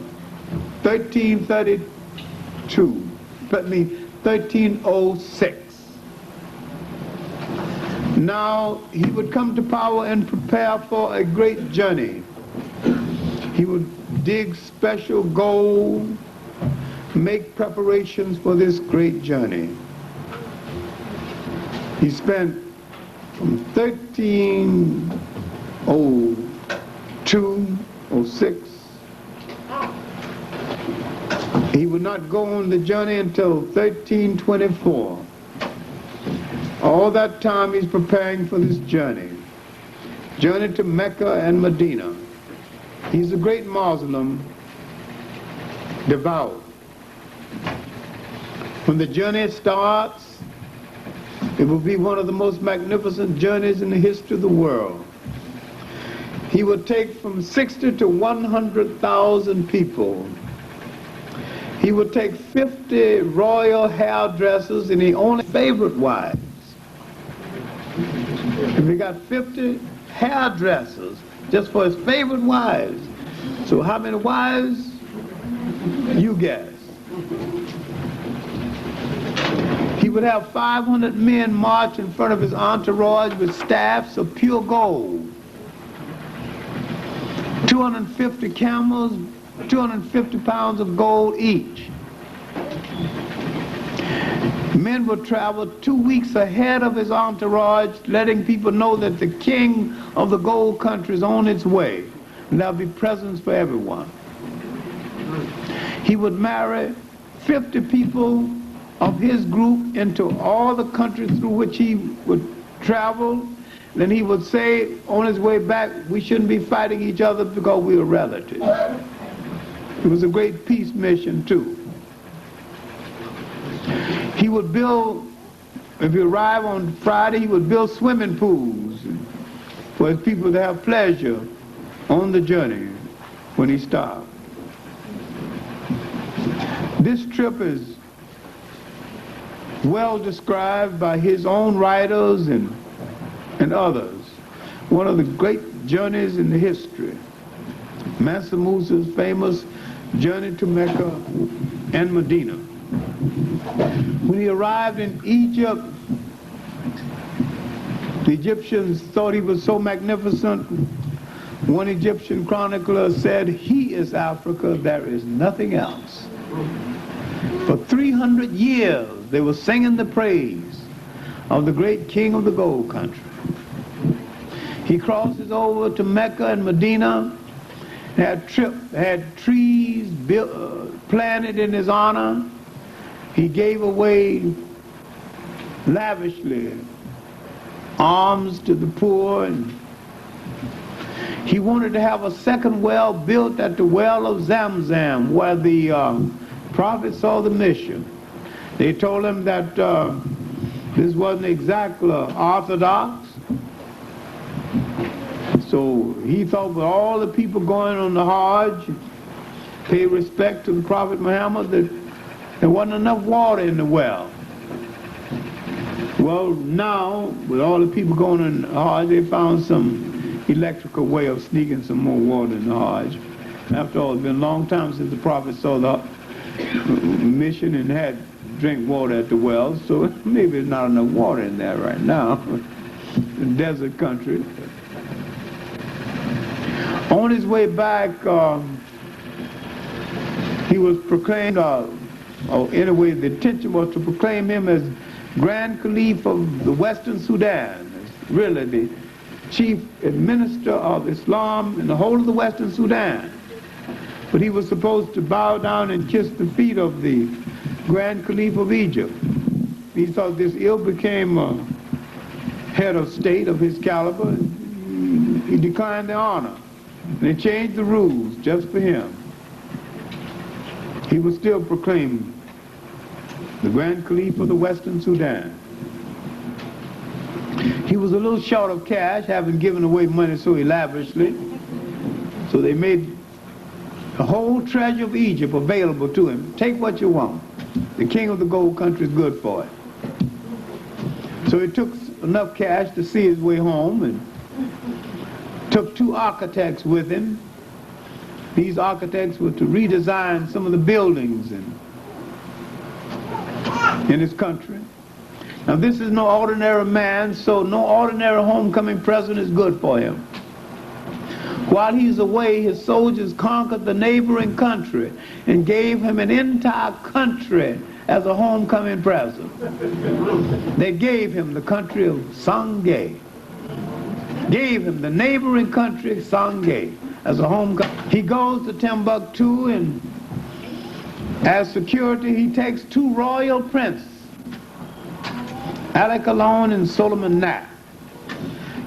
1306. Now, he would come to power and prepare for a great journey. He would dig special gold, make preparations for this great journey. He spent from 1302, 06. He would not go on the journey until 1324. All that time he's preparing for this journey to Mecca and Medina. He's a great Muslim, devout. When the journey starts, it will be one of the most magnificent journeys in the history of the world. He will take from 60 to 100,000 people. He would take 50 royal hairdressers and he only favorite wives. If he got 50 hairdressers just for his favorite wives, so how many wives? You guess. He would have 500 men march in front of his entourage with staffs of pure gold. 250 camels, 250 pounds of gold each. Men would travel 2 weeks ahead of his entourage, letting people know that the king of the gold country is on its way. And there'll be presents for everyone. He would marry 50 people of his group into all the countries through which he would travel. Then he would say on his way back, we shouldn't be fighting each other because we are relatives. It was a great peace mission too. He would build, if you arrive on Friday, he would build swimming pools for his people to have pleasure on the journey when he stopped. This trip is well described by his own writers and others. One of the great journeys in the history. Mansa Musa's famous journey to Mecca and Medina. When he arrived in Egypt, the Egyptians thought he was so magnificent. One Egyptian chronicler said, "He is Africa, there is nothing else." For 300 years, they were singing the praise of the great king of the gold country. He crosses over to Mecca and Medina, had trees planted in his honor. He gave away lavishly alms to the poor, and he wanted to have a second well built at the well of Zamzam, where the prophet saw the mission. They told him that this wasn't exactly orthodox. So he thought with all the people going on the Hajj, pay respect to the Prophet Muhammad, that there wasn't enough water in the well. Well, now, with all the people going on the Hajj, they found some electrical way of sneaking some more water in the Hajj. After all, it's been a long time since the Prophet saw the mission and had drink water at the well, so maybe there's not enough water in there right now. In desert country. On his way back, he was proclaimed, or anyway, the intention was to proclaim him as Grand Caliph of the Western Sudan, really the chief administrator of Islam in the whole of the Western Sudan. But he was supposed to bow down and kiss the feet of the Grand Caliph of Egypt. He thought this ill became a head of state of his caliber, and he declined the honor. And they changed the rules just for him. He was still proclaimed the Grand Caliph of the Western Sudan. He was a little short of cash, having given away money so lavishly. So they made the whole treasure of Egypt available to him. Take what you want. The king of the gold country is good for it. So he took enough cash to see his way home and took 2 architects with him. These architects were to redesign some of the buildings in his country. Now this is no ordinary man, so no ordinary homecoming present is good for him. While he's away, his soldiers conquered the neighboring country and gave him an entire country as a homecoming present. They gave him the country of Sangay. Gave him the neighboring country, Sangay, as a homecoming. He goes to Timbuktu, and as security, he takes 2 royal princes, Alec Alone and Solomon Nap.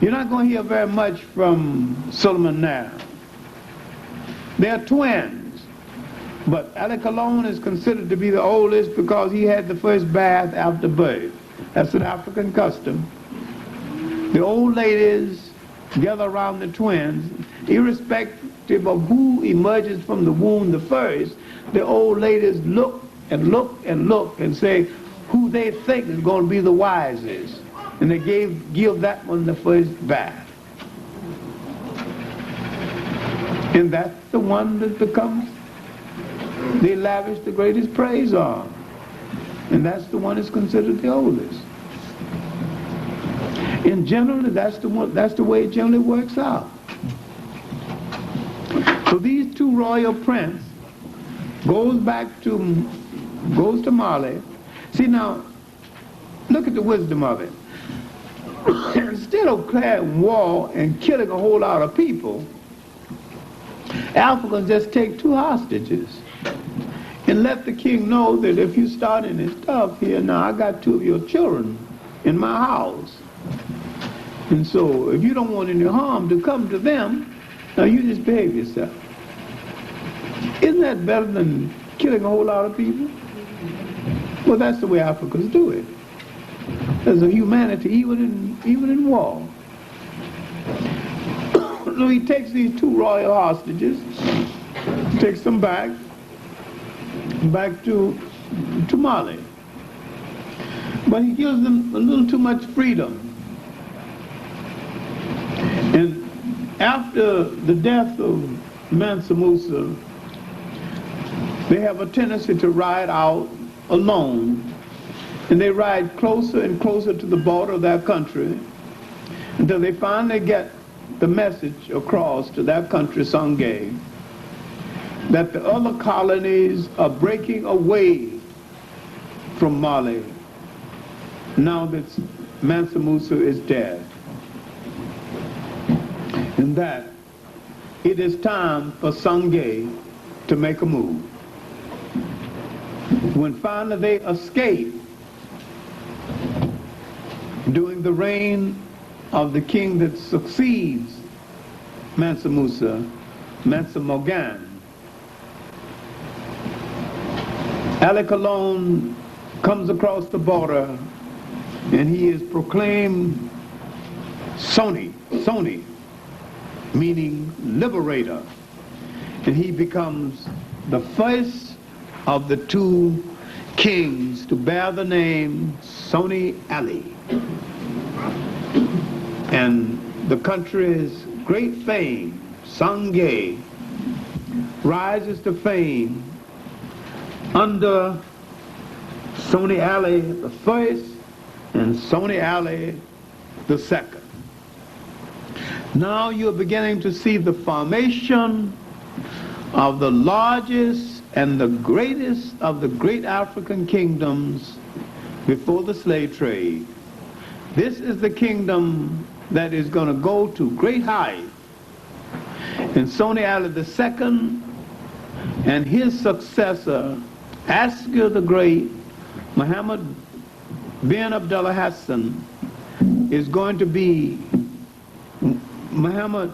You're not going to hear very much from Solomon Nap. They're twins, but Alec Alone is considered to be the oldest because he had the first bath after birth. That's an African custom. The old ladies gather around the twins, irrespective of who emerges from the womb the first. The old ladies look and look and look and say who they think is going to be the wisest. And they give that one the first bath. And that's the one that becomes, they lavish the greatest praise on. And that's the one that's considered the oldest. And generally, that's the way it generally works out. So these 2 royal princes goes to Mali. See now, look at the wisdom of it. Instead of declaring war and killing a whole lot of people, Africans just take 2 hostages and let the king know that if you start any stuff here, now I got 2 of your children in my house. And so if you don't want any harm to come to them, now you just behave yourself. Isn't that better than killing a whole lot of people? Well, that's the way Africans do it. There's a humanity even in war. So he takes these 2 royal hostages, takes them back, back to Mali. But he gives them a little too much freedom. And after the death of Mansa Musa, they have a tendency to ride out alone, and they ride closer and closer to the border of that country until they finally get the message across to that country, Sangay, that the other colonies are breaking away from Mali now that Mansa Musa is dead, and that it is time for Sangay to make a move. When finally they escape during the reign of the king that succeeds Mansa Musa, Mansa Morgan, Ali Colon comes across the border and he is proclaimed Soni, meaning liberator. And he becomes the first of the two kings to bear the name Soni Ali. And the country's great fame, Sangay, rises to fame under Soni Ali the first and Soni Ali the second. Now you're beginning to see the formation of the largest and the greatest of the great African kingdoms before the slave trade. This is the kingdom that is going to go to great height. And Soni Ali II and his successor, Askia the Great, Muhammad bin Abdullah Hassan, is going to be Muhammad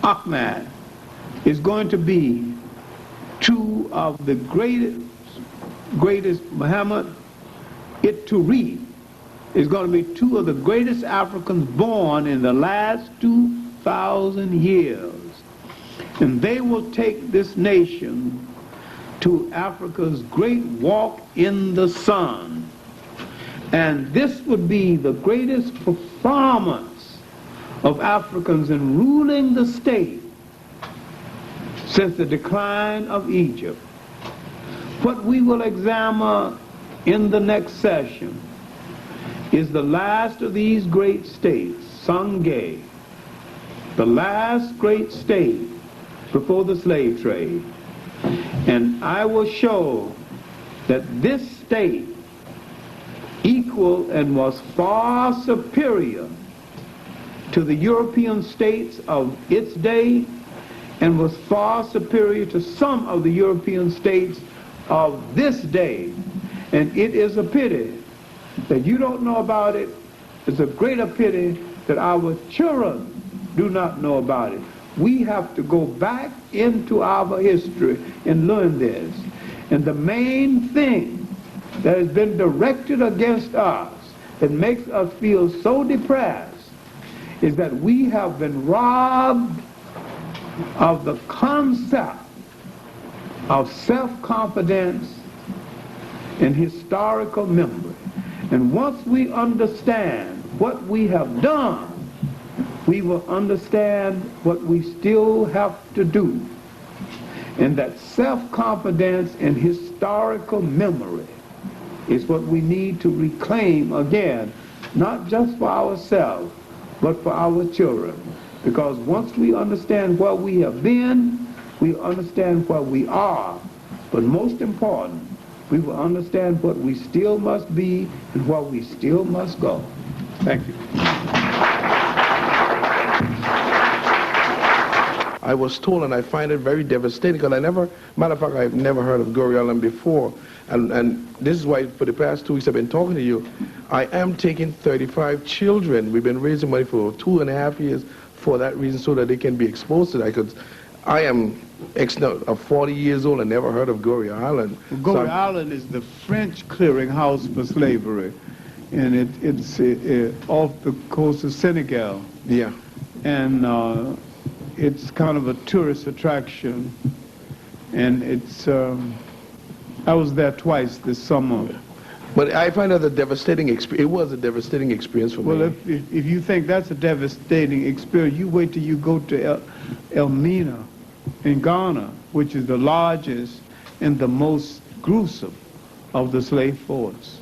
Ahmad, is going to be two of the greatest Muhammad Ituri is going to be two of the greatest Africans born in the last 2,000 years. And they will take this nation to Africa's great walk in the sun. And this would be the greatest performance of Africans in ruling the state since the decline of Egypt. What we will examine in the next session is the last of these great states, Sangay, the last great state before the slave trade. And I will show that this state equal and was far superior to the European states of its day, and was far superior to some of the European states of this day. And it is a pity that you don't know about it. It's a greater pity that our children do not know about it. We have to go back into our history and learn this. And the main thing that has been directed against us that makes us feel so depressed is that we have been robbed of the concept of self-confidence and historical memory. And once we understand what we have done, we will understand what we still have to do. And that self-confidence and historical memory is what we need to reclaim again, not just for ourselves, but for our children. Because once we understand where we have been, we understand where we are. But most important, we will understand what we still must be and where we still must go. Thank you. I was told, and I find it very devastating, because matter of fact, I've never heard of Gori Island before. And this is why for the past 2 weeks I've been talking to you. I am taking 35 children. We've been raising money for 2.5 years for that reason, so that they can be exposed to that. Because I am 40 years old and never heard of Gori Island. Well, Gori Island is the French clearinghouse for slavery. And it's off the coast of Senegal. Yeah. And it's kind of a tourist attraction. And it's I was there twice this summer. But I find that a devastating experience. It was a devastating experience for Well, me. if you think that's a devastating experience, you wait till you go to Elmina in Ghana, which is the largest and the most gruesome of the slave force.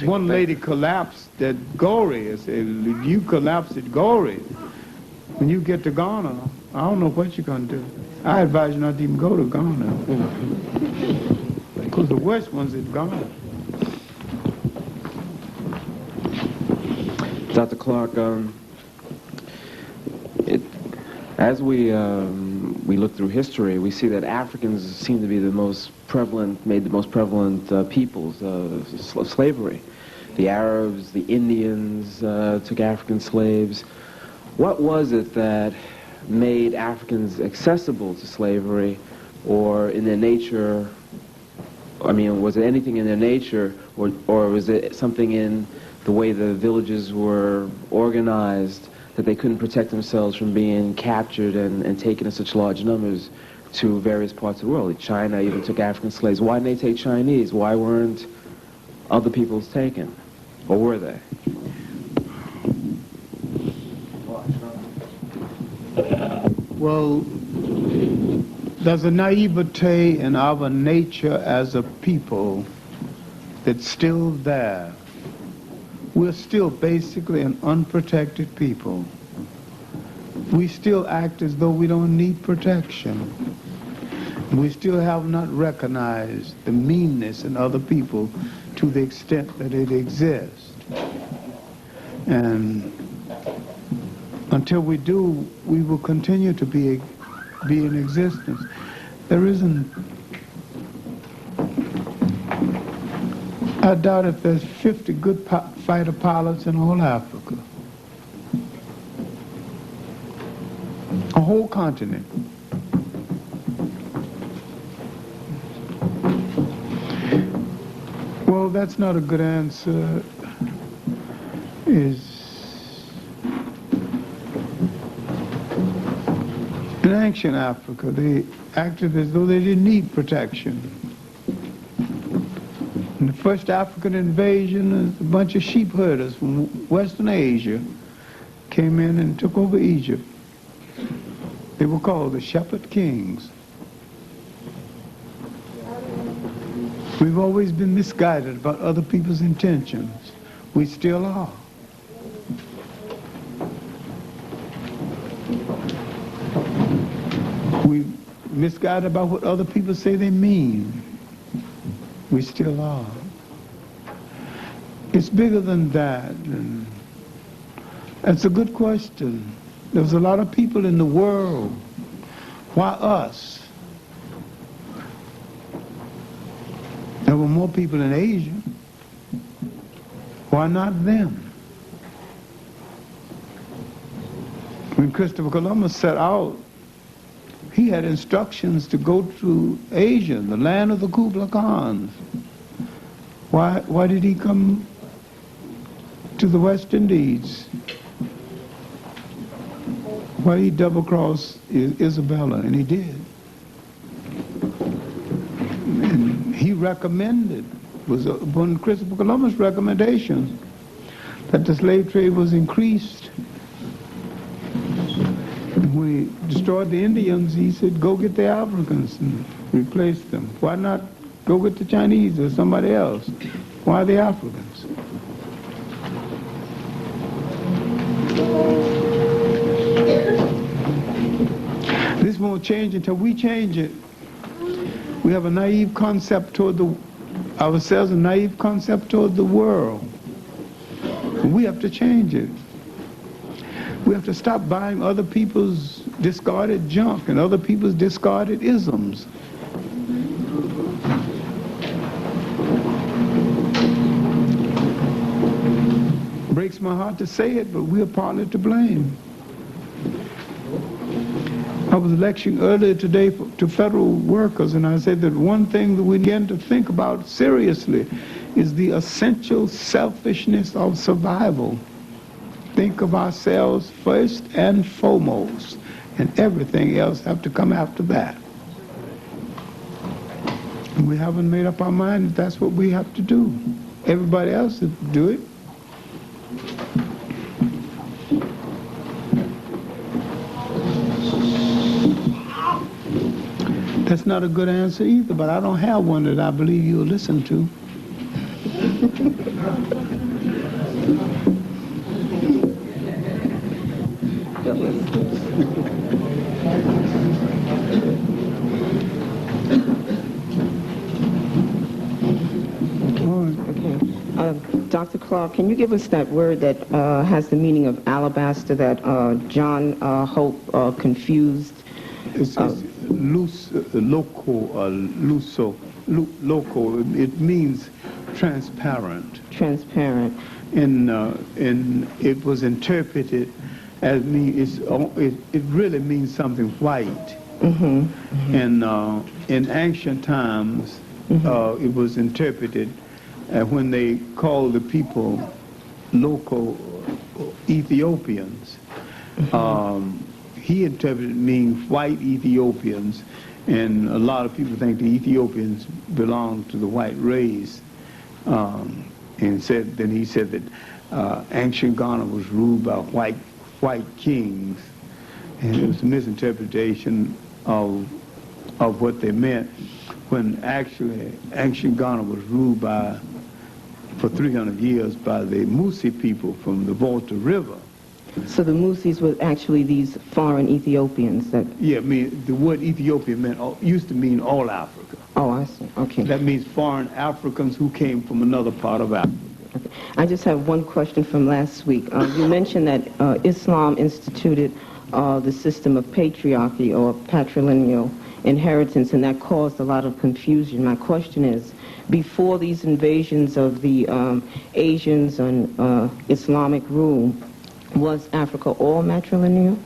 One lady collapsed at Goree. I said, if you collapse at Goree, when you get to Ghana, I don't know what you're going to do. I advise you not to even go to Ghana. Because the worst one's in Ghana. Dr. Clarke, as we look through history, we see that Africans seem to be the most prevalent, peoples of slavery. The Arabs, the Indians took African slaves. What was it that made Africans accessible to slavery, or in their nature? I mean, was it anything in their nature, or was it something in the way the villages were organized that they couldn't protect themselves from being captured and taken in such large numbers to various parts of the world? China even took African slaves. Why didn't they take Chinese? Why weren't other peoples taken? Or were they? Well, there's a naivete in our nature as a people that's still there. We're still basically an unprotected people. We still act as though we don't need protection. We still have not recognized the meanness in other people to the extent that it exists. And until we do, we will continue to be in existence. There isn't, I doubt if there's 50 good fighter pilots in all Africa. A whole continent. Well, that's not a good answer. In ancient Africa, they acted as though they didn't need protection. In the first African invasion, a bunch of sheep herders from Western Asia came in and took over Egypt. They were called the Shepherd Kings. We've always been misguided about other people's intentions. We still are. We're misguided about what other people say they mean. We still are. It's bigger than that. And that's a good question. There's a lot of people in the world. Why us? There were more people in Asia. Why not them? When Christopher Columbus set out, he had instructions to go to Asia, the land of the Kublai Khans. Why did he come to the West Indies? Why did he double-cross Isabella? And he did. And he recommended, was one of Christopher Columbus' recommendations, that the slave trade was increased. When he destroyed the Indians, he said, go get the Africans and replace them. Why not go get the Chinese or somebody else? Why the Africans? This won't change until we change it. We have a naive concept toward ourselves, a naive concept toward the world. We have to change it. We have to stop buying other people's discarded junk and other people's discarded isms. Breaks my heart to say it, but we're partly to blame. I was lecturing earlier today to federal workers, and I said that one thing that we begin to think about seriously is the essential selfishness of survival. Think of ourselves first and foremost, and everything else have to come after that. We haven't made up our mind that that's what we have to do. Everybody else will do it. That's not a good answer either, but I don't have one that I believe you'll listen to. Dr. Clarke, can you give us that word that has the meaning of alabaster that John Hope confused? It's loco. It means transparent. Transparent. And it was interpreted as it really means something white. Mm-hmm. Mm-hmm. And in ancient times, it was interpreted when they called the people local Ethiopians. He interpreted it means white Ethiopians, and a lot of people think the Ethiopians belong to the white race. And he said that ancient Ghana was ruled by white kings, and it was a misinterpretation of what they meant, when actually ancient Ghana was ruled for 300 years by the Musi people from the Volta River. So the Musis were actually these foreign Ethiopians that... Yeah, I mean, the word Ethiopia used to mean all Africa. Oh, I see. Okay. That means foreign Africans who came from another part of Africa. Okay. I just have one question from last week. You mentioned that Islam instituted the system of patriarchy or patrilineal inheritance, and that caused a lot of confusion. My question is, before these invasions of the Asians and Islamic rule, was Africa all matrilineal?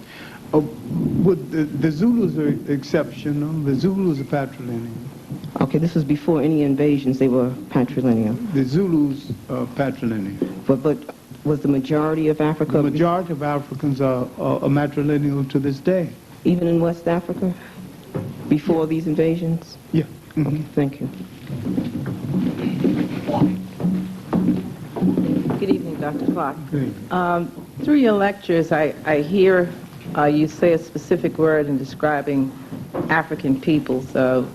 The Zulus are exceptional. The Zulus are patrilineal. Okay, this was before any invasions. They were patrilineal. The Zulus are patrilineal. But was the majority of Africa... The majority of Africans are matrilineal to this day. Even in West Africa? Before these invasions? Yeah. Mm-hmm. Okay, thank you. Good evening, Dr. Clarke. Good. Through your lectures, I hear you say a specific word in describing African peoples.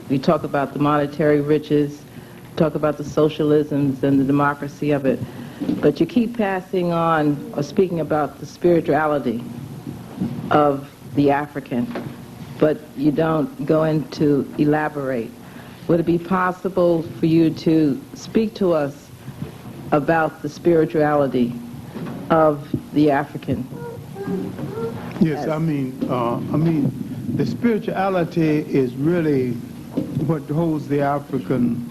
You talk about the monetary riches, talk about the socialisms and the democracy of it, but you keep passing on or speaking about the spirituality of the African, but you don't go into elaborate. Would it be possible for you to speak to us about the spirituality of the African? Yes, I mean, the spirituality is really what holds the African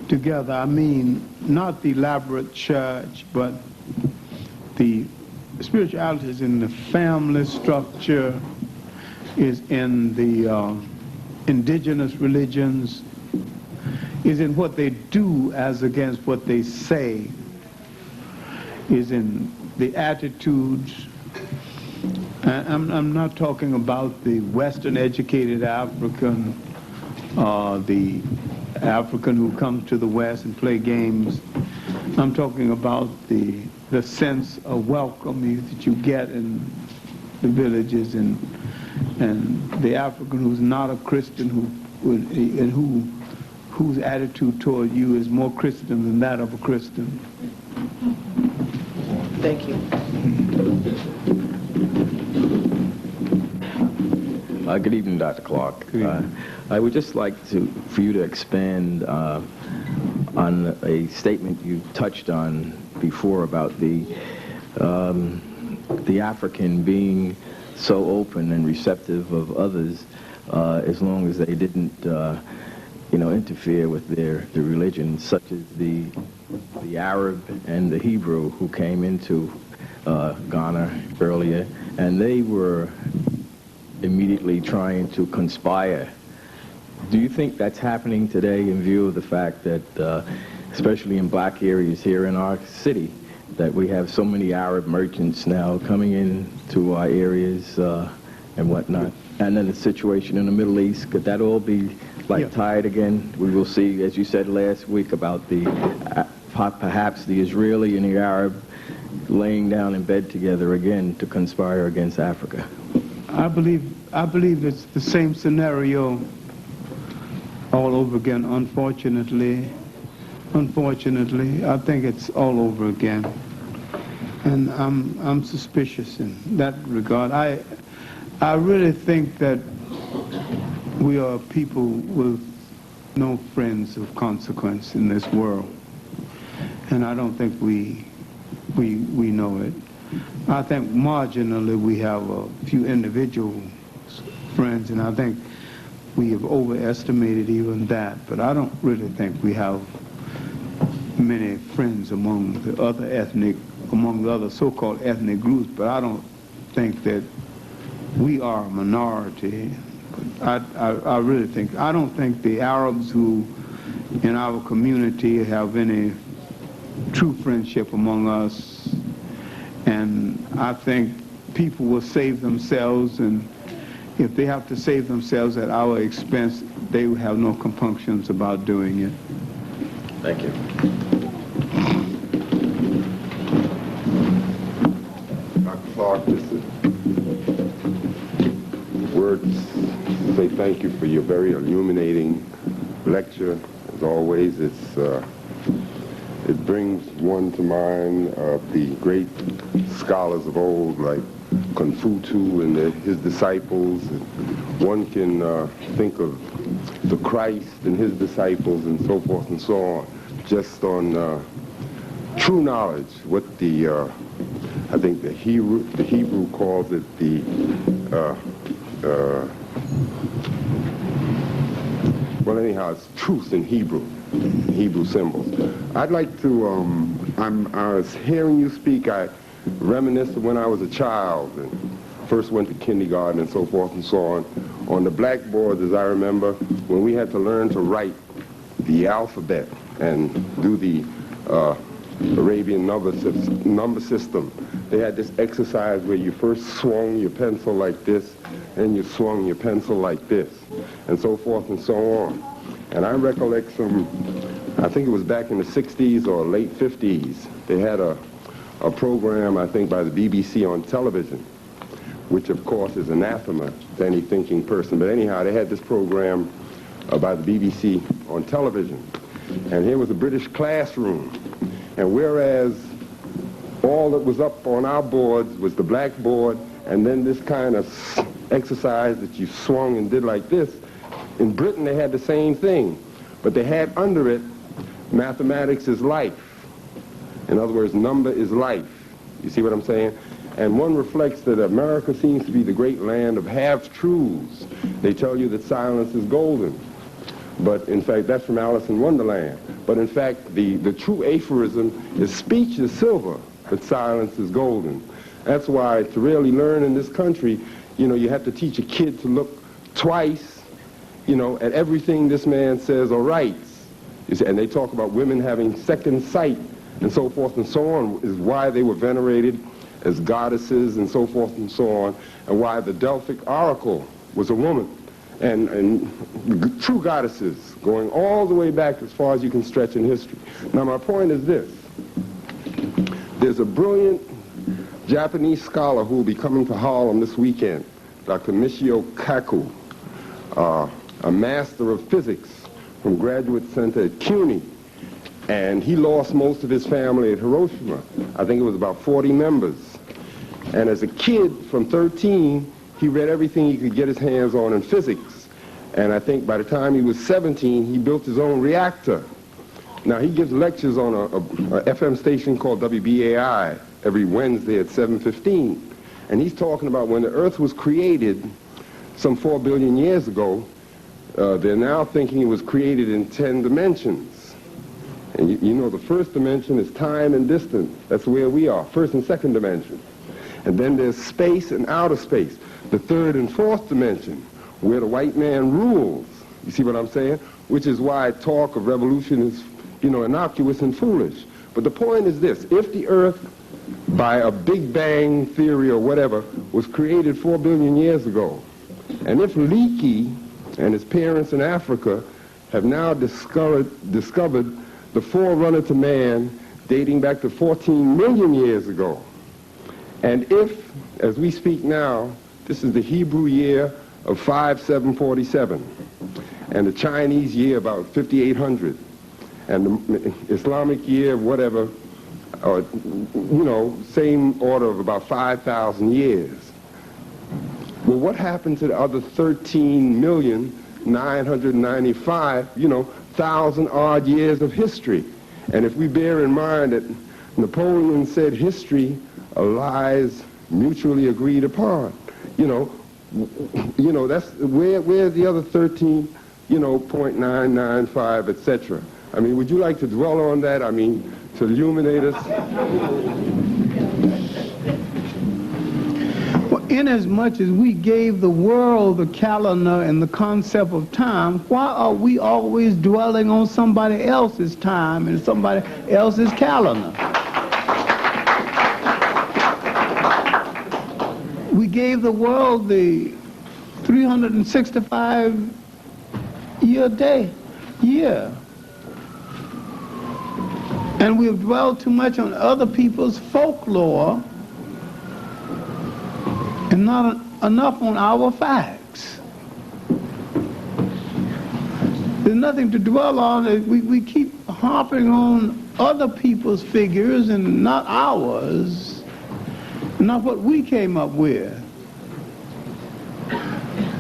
together. I mean, not the elaborate church, but the spirituality is in the family structure, is in the indigenous religions, is in what they do as against what they say, is in the attitudes. I'm not talking about the Western educated African, the African who comes to the West and play games. I'm talking about the sense of welcome that you get in the villages, and the African who's not a Christian, whose attitude toward you is more Christian than that of a Christian. Thank you. Good evening, Dr. Clarke. Good evening. I would just like for you to expand on a statement you touched on before about the African being so open and receptive of others as long as they didn't, interfere with their religion, such as the Arab and the Hebrew who came into Ghana earlier, and they were immediately trying to conspire. Do you think that's happening today in view of the fact that, especially in black areas here in our city, that we have so many Arab merchants now coming into our areas and whatnot? And then the situation in the Middle East, could that all be like tied again? We will see, as you said last week, about the perhaps the Israeli and the Arab laying down in bed together again to conspire against Africa. I believe it's the same scenario all over again. Unfortunately, I think it's all over again, and I'm suspicious in that regard. I really think that we are people with no friends of consequence in this world, and I don't think we know it. I think marginally we have a few individual friends, and I think we have overestimated even that, but I don't really think we have many friends among the other so-called ethnic groups, but I don't think that we are a minority. I really think, I don't think the Arabs who in our community have any true friendship among us, and I think people will save themselves, and if they have to save themselves at our expense, they will have no compunctions about doing it. Thank you. Dr. Clarke, just words to say thank you for your very illuminating lecture. As always, it brings one to mind of the great scholars of old, like Confucius and his disciples. And one can think of the Christ and his disciples and so forth and so on, just on true knowledge, what I think the Hebrew calls it well, anyhow, it's truth in Hebrew symbols. I'd like to, I was hearing you speak, I reminisce of when I was a child and first went to kindergarten and so forth and so on. On the blackboards, as I remember, when we had to learn to write the alphabet and do the Arabian number system, they had this exercise where you first swung your pencil like this, and you swung your pencil like this, and so forth and so on. And I recollect I think it was back in the 60s or late 50s, they had a program, I think, by the BBC on television, which of course is anathema to any thinking person. But anyhow, they had this program by the BBC on television. And here was a British classroom. And whereas all that was up on our boards was the blackboard, and then this kind of exercise that you swung and did like this, in Britain they had the same thing. But they had under it, mathematics is life. In other words, number is life. You see what I'm saying? And one reflects that America seems to be the great land of half-truths. They tell you that silence is golden. But in fact, that's from Alice in Wonderland. But in fact, the true aphorism is speech is silver, but silence is golden. That's why to really learn in this country, you have to teach a kid to look twice, at everything this man says or writes. You see, and they talk about women having second sight and so forth and so on, is why they were venerated as goddesses and so forth and so on, and why the Delphic oracle was a woman. And true goddesses, going all the way back as far as you can stretch in history. Now, my point is this. There's a brilliant Japanese scholar who will be coming to Harlem this weekend, Dr. Michio Kaku, a master of physics from Graduate Center at CUNY. And he lost most of his family at Hiroshima. I think it was about 40 members. And as a kid from 13, he read everything he could get his hands on in physics. And I think by the time he was 17, he built his own reactor. Now, he gives lectures on a FM station called WBAI every Wednesday at 7:15. And he's talking about when the Earth was created some 4 billion years ago, they're now thinking it was created in 10 dimensions. And the first dimension is time and distance. That's where we are, first and second dimension. And then there's space and outer space, the third and fourth dimension, where the white man rules. You see what I'm saying? Which is why talk of revolution is, innocuous and foolish. But the point is this: if the Earth, by a Big Bang theory or whatever, was created 4 billion years ago, And if Leakey and his parents in Africa have now discovered the forerunner to man dating back to 14 million years ago, and if, as we speak now, this is the Hebrew year of 5747, and the Chinese year about 5800, and the Islamic year, whatever, or, same order of about 5,000 years. Well, what happened to the other 13,995, thousand odd years of history? And if we bear in mind that Napoleon said history lies mutually agreed upon, that's where's the other 13,995, etc. I mean, would you like to dwell on that? I mean, to illuminate us? Well, inasmuch as we gave the world the calendar and the concept of time, why are we always dwelling on somebody else's time and somebody else's calendar? We gave the world the 365-year. And we've dwelled too much on other people's folklore and not enough on our facts. There's nothing to dwell on. We keep harping on other people's figures and not ours, not what we came up with.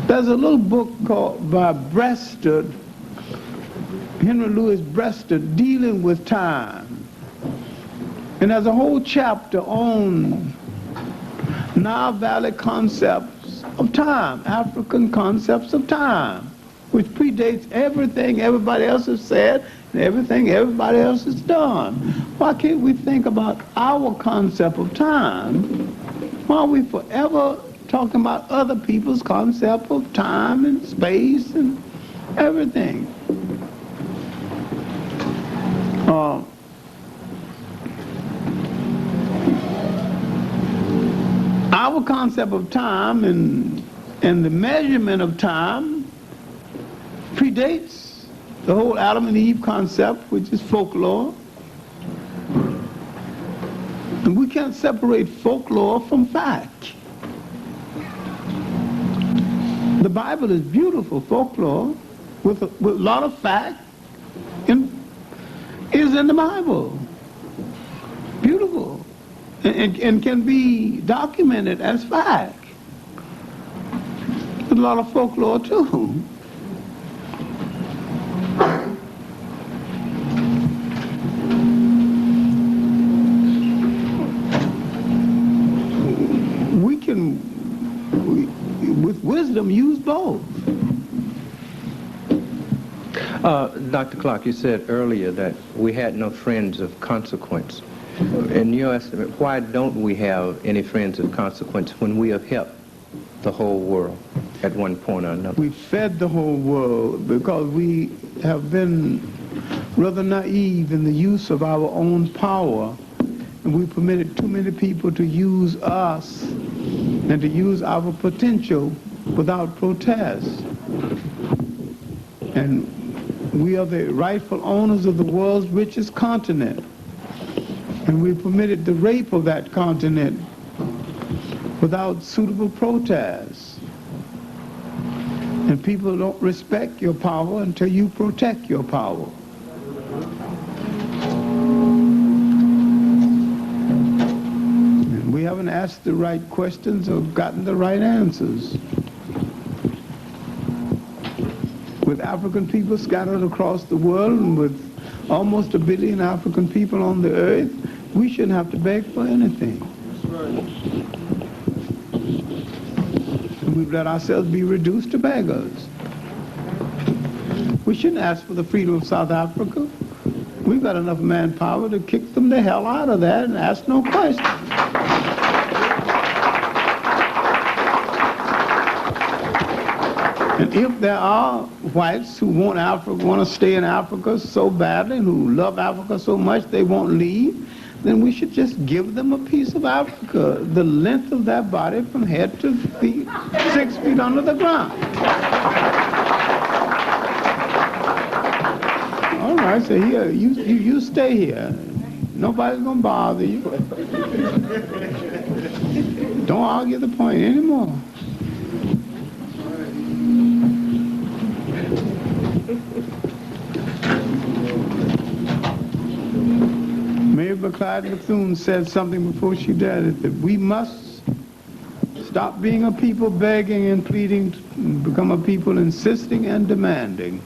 There's a little book called by Breasted, Henry Louis Breasted, Dealing with Time. And there's a whole chapter on Nile Valley concepts of time, African concepts of time, which predates everything everybody else has said and everything everybody else has done. Why can't we think about our concept of time? Why are we forever talking about other people's concept of time and space and everything? Our concept of time and the measurement of time predates the whole Adam and Eve concept, which is folklore. And we can't separate folklore from fact. The Bible is beautiful folklore with a lot of fact, and is in the Bible. Beautiful. And can be documented as fact. There's a lot of folklore too. We can, with wisdom, use both. Dr. Clarke, you said earlier that we had no friends of consequence. In your estimate, why don't we have any friends of consequence when we have helped the whole world at one point or another? We fed the whole world because we have been rather naive in the use of our own power, and we permitted too many people to use us and to use our potential without protest. And we are the rightful owners of the world's richest continent. And we permitted the rape of that continent without suitable protest. And people don't respect your power until you protect your power. And we haven't asked the right questions or gotten the right answers. With African people scattered across the world and with almost 1 billion African people on the earth, we shouldn't have to beg for anything. That's right. And we've let ourselves be reduced to beggars. We shouldn't ask for the freedom of South Africa. We've got enough manpower to kick them the hell out of that and ask no questions. And if there are whites who want to stay in Africa so badly, and who love Africa so much they won't leave, then we should just give them a piece of Africa, the length of their body from head to feet, 6 feet under the ground. All right, so here, you stay here. Nobody's going to bother you. Don't argue the point anymore. Mabel Clyde Bethune said something before she died, that we must stop being a people begging and pleading, and become a people insisting and demanding.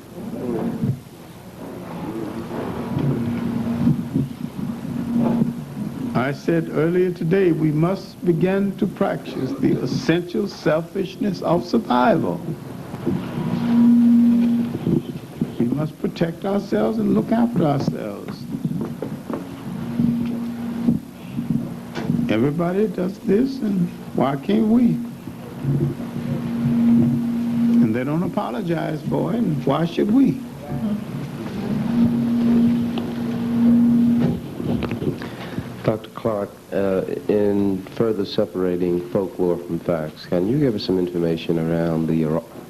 I said earlier today, we must begin to practice the essential selfishness of survival. We must protect ourselves and look after ourselves. Everybody does this, and why can't we? And they don't apologize for it, and why should we? Dr. Clarke, in further separating folklore from facts, can you give us some information around the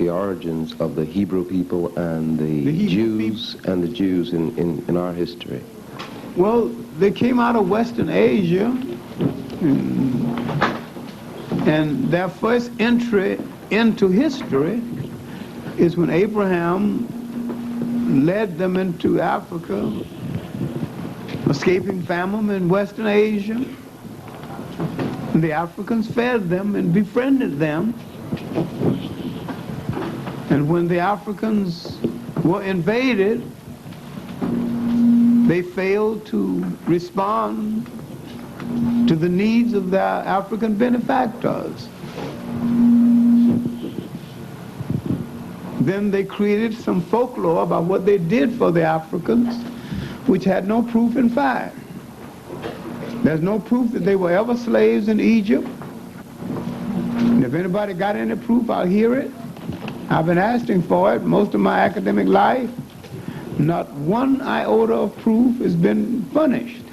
origins of the Hebrew people and the Jews and the Jews in our history? Well, they came out of Western Asia, and their first entry into history is when Abraham led them into Africa, escaping famine in Western Asia. And the Africans fed them and befriended them. And when the Africans were invaded, they failed to respond to the needs of their African benefactors. Then they created some folklore about what they did for the Africans, which had no proof in fact. There's no proof that they were ever slaves in Egypt. And if anybody got any proof, I'll hear it. I've been asking for it most of my academic life. Not one iota of proof has been furnished.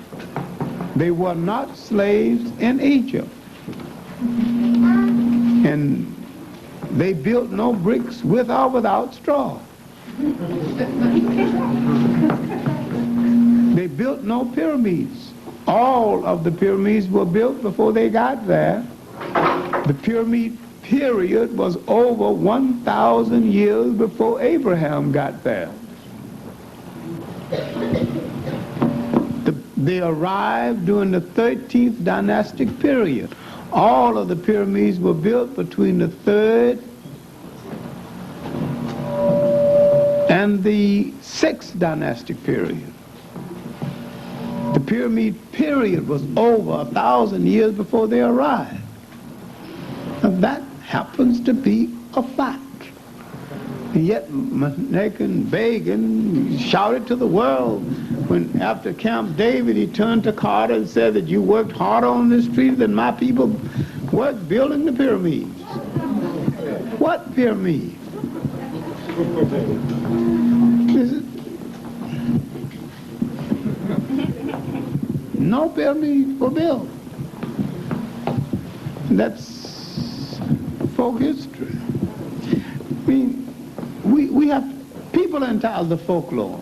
They were not slaves in Egypt. And they built no bricks with or without straw. They built no pyramids. All of the pyramids were built before they got there. The pyramid period was over 1,000 years before Abraham got there. They arrived during the 13th dynastic period. All of the pyramids were built between the 3rd and the 6th dynastic period. The pyramid period was over 1,000 years before they arrived. Now that happens to be a fact. And yet Menachem Begin shouted to the world when after Camp David he turned to Carter and said that you worked harder on this treaty than my people worked building the pyramids. What pyramid? No pyramids were built. That's folk history. I mean, we have people entitled to folklore.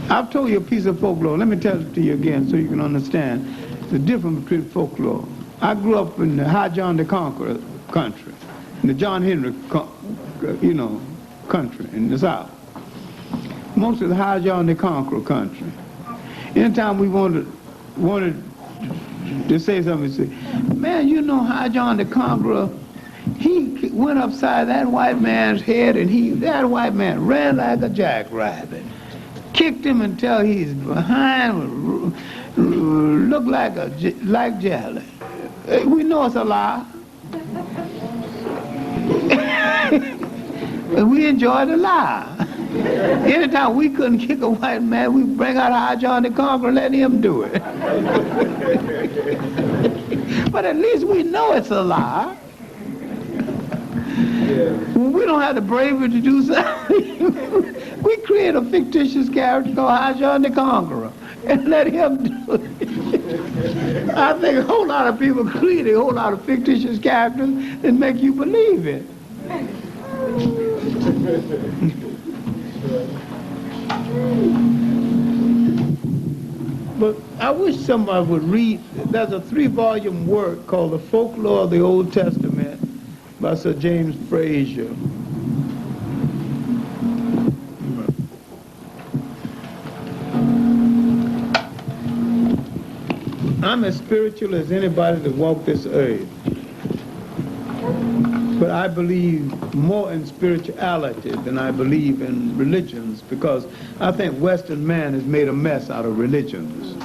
I've told you a piece of folklore. Let me tell it to you again so you can understand the difference between folklore. I grew up in the High John the Conqueror country, in the John Henrik, country in the South. Most of the High John the Conqueror country. Anytime we wanted to say something, we say, man, you know High John the Conqueror, he went upside that white man's head and that white man ran like a jackrabbit. Kicked him until his behind looked like jelly. We know it's a lie. But we enjoy the lie. Anytime we couldn't kick a white man, we bring out High John the Conqueror and let him do it. But at least we know it's a lie. When we don't have the bravery to do something, We create a fictitious character called Hajan the Conqueror and let him do it. I think a whole lot of people create a whole lot of fictitious characters that make you believe it. But I wish somebody would read, there's a 3-volume work called The Folklore of the Old Testament by Sir James Frazier. I'm as spiritual as anybody that walked this earth. But I believe more in spirituality than I believe in religions, because I think Western man has made a mess out of religions.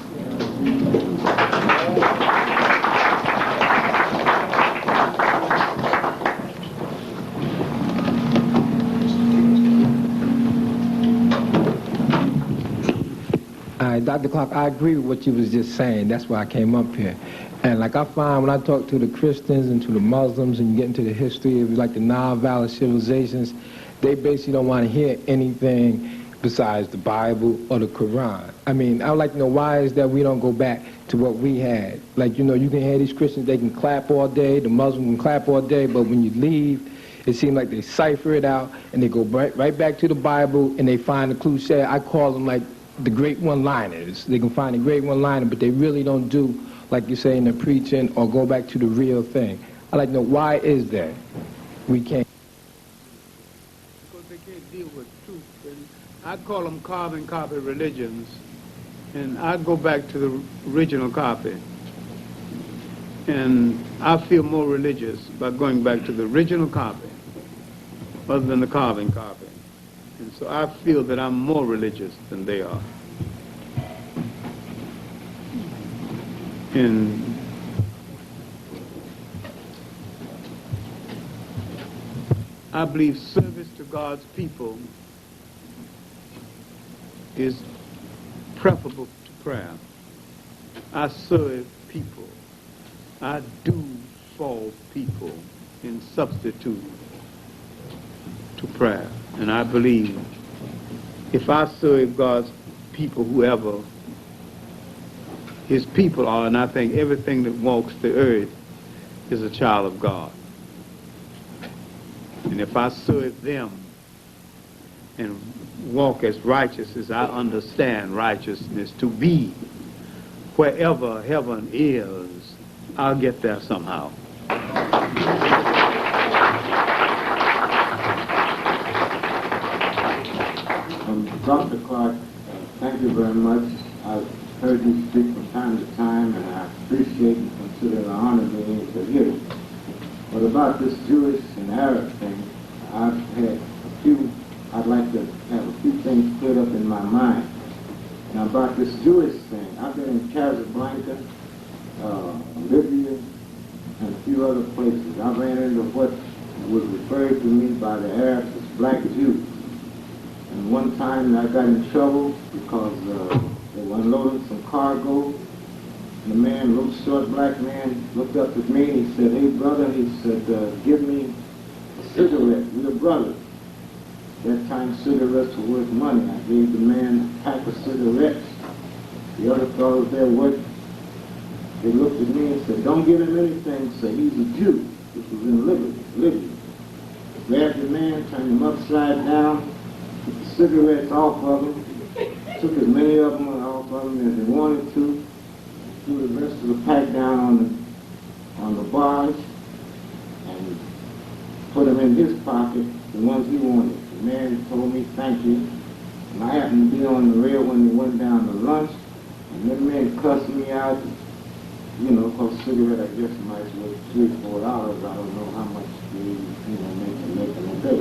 Dr. Clarke, I agree with what you was just saying. That's why I came up here. And like I find when I talk to the Christians and to the Muslims and you get into the history of like the Nile-Valley civilizations, they basically don't want to hear anything besides the Bible or the Quran. I mean, I would like to know why is that we don't go back to what we had. Like, you know, you can hear these Christians, they can clap all day, the Muslims can clap all day, but when you leave, it seems like they cipher it out and they go right back to the Bible and they find the cliche. I call them like the great one-liners. They can find a great one-liner, but they really don't do, like you say, in the preaching or go back to the real thing. I'd like to know why is that we can't. Because they can't deal with truth. And I call them carbon copy religions, and I go back to the original copy. And I feel more religious by going back to the original copy other than the carbon copy. And so I feel that I'm more religious than they are. And I believe service to God's people is preferable to prayer. I serve people. I do solve people in substitute to prayer. And I believe if I serve God's people, whoever his people are, and I think everything that walks the earth is a child of God. And if I serve them and walk as righteous as I understand righteousness to be, wherever heaven is, I'll get there somehow. Dr. Clarke, thank you very much. I've heard you speak from time to time, and I appreciate and consider it an honor being able to hear it. But about this Jewish and Arab thing, I'd like to have a few things cleared up in my mind. Now about this Jewish thing, I've been in Casablanca, Libya, and a few other places. I ran into what was referred to me by the Arabs as black Jews. And one time I got in trouble because they were unloading some cargo. And the man, little short black man, looked up at me and he said, "Hey brother," he said, "give me a cigarette. We're brothers." That time cigarettes were worth money. I gave the man a pack of cigarettes. The other fellows there worked. They looked at me and said, "Don't give him anything, say he's a Jew." This was in Libya. Grabbed the man, turned him upside down, took the cigarettes off of him, took as many of them off of him as they wanted to, threw the rest of the pack down on the barge, and put them in his pocket, the ones he wanted. The man told me, "Thank you." And I happened to be on the rail when they went down to lunch, and that man cussed me out. You know, because cigarette, I guess, might be worth $3 or $4. I don't know how much they, make in a day.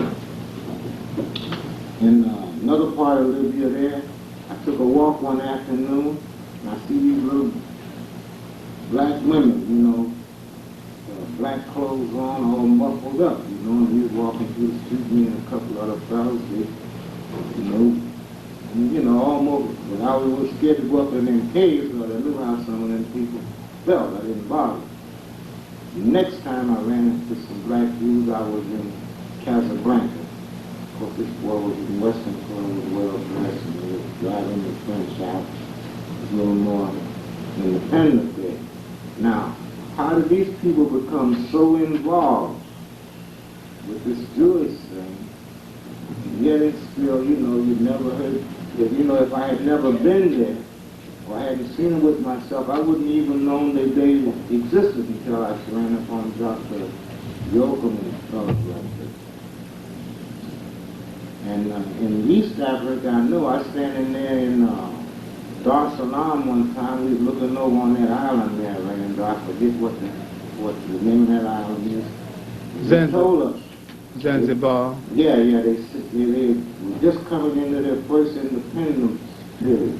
In another part of Libya there, I took a walk one afternoon, and I see these little black women, black clothes on, all muffled up, and we was walking through the street, me and a couple other fellas, almost, but I was scared to go up in them caves, because I knew how some of them people felt. I didn't bother. The next time I ran into some black Jews, I was in Casablanca. Of course, this boy was in Western Club, was well dressed, and he was driving the French out. It was a little more independent there. Now, how did these people become so involved with this Jewish thing? And yet it's still, you know, you've never heard, if I had never been there, or I hadn't seen it with myself, I wouldn't even known that they existed until I ran upon Dr. Yoakum and fellows like this. And in East Africa, I know I was standing there in Dar es Salaam one time. We was looking over on that island there, right? And I forget what the name of that island is. They told us. Zanzibar. Yeah, they were just coming into their first independence period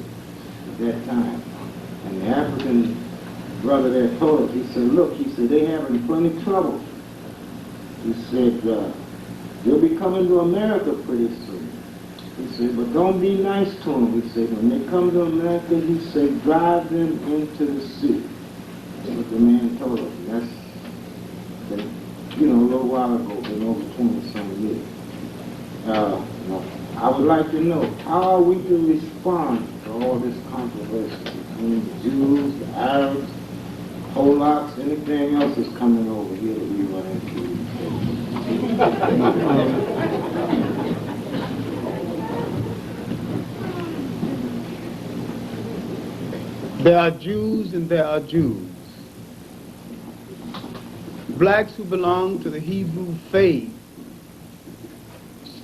at that time. And the African brother there told us, he said, look, he said, they having plenty of trouble. He said, they'll be coming to America pretty soon. He said, but don't be nice to them. He said, when they come to America, he said, drive them into the sea. That's what the man told us. And that's, a little while ago, been over 20-some years. I would like to know, how are we to respond to all this controversy between the Jews, the Arabs, Polacks, anything else that's coming over here that we run into? There are Jews and there are Jews. Blacks who belong to the Hebrew faith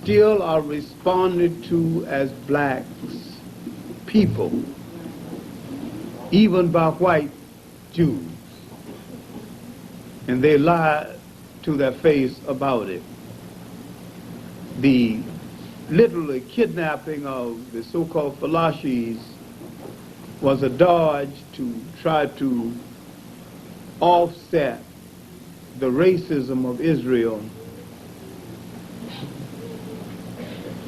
still are responded to as blacks people, even by white Jews. And they lie to their face about it. The literally kidnapping of the so-called Falashis was a dodge to try to offset the racism of Israel,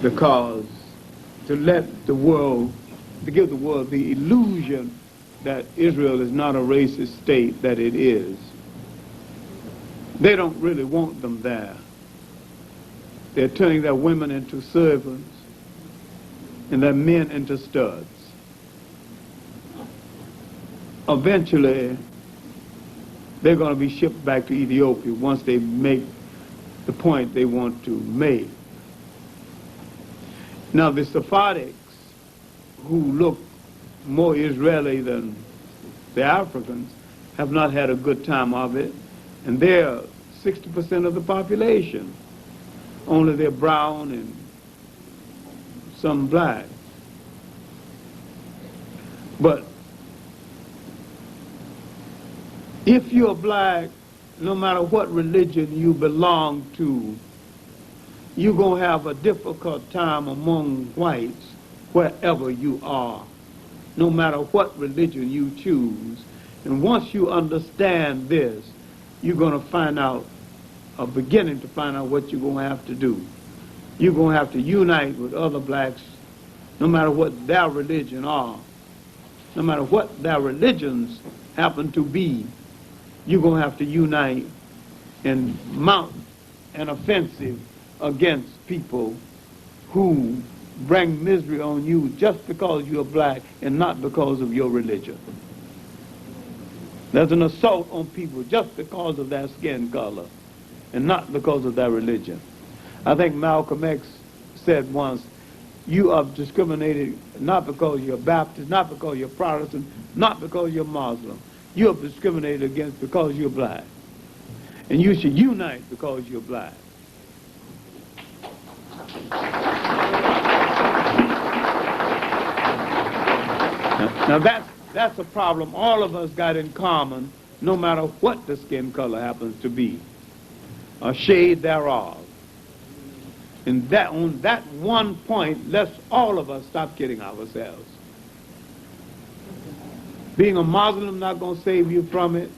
because to let the world, to give the world the illusion that Israel is not a racist state that it is. They don't really want them there. They're turning their women into servants and their men into studs. Eventually, they're going to be shipped back to Ethiopia once they make the point they want to make. Now, the Sephardics, who look more Israeli than the Africans, have not had a good time of it, and they're 60% of the population. Only they're brown and some black. But if you're black, no matter what religion you belong to, you're going to have a difficult time among whites wherever you are, no matter what religion you choose. And once you understand this, you're going to find out, or beginning to find out what you're going to have to do. You're going to have to unite with other blacks, no matter what their religion are, no matter what their religions happen to be. You're going to have to unite and mount an offensive against people who bring misery on you just because you're black and not because of your religion. There's an assault on people just because of their skin color and not because of their religion. I think Malcolm X said once, you are discriminated not because you're Baptist, not because you're Protestant, not because you're Muslim. You are discriminated against because you're black. And you should unite because you're black. Now that's a problem all of us got in common, no matter what the skin color happens to be, a shade thereof. And that on that one point, let's all of us stop kidding ourselves. Being a Muslim not going to save you from it.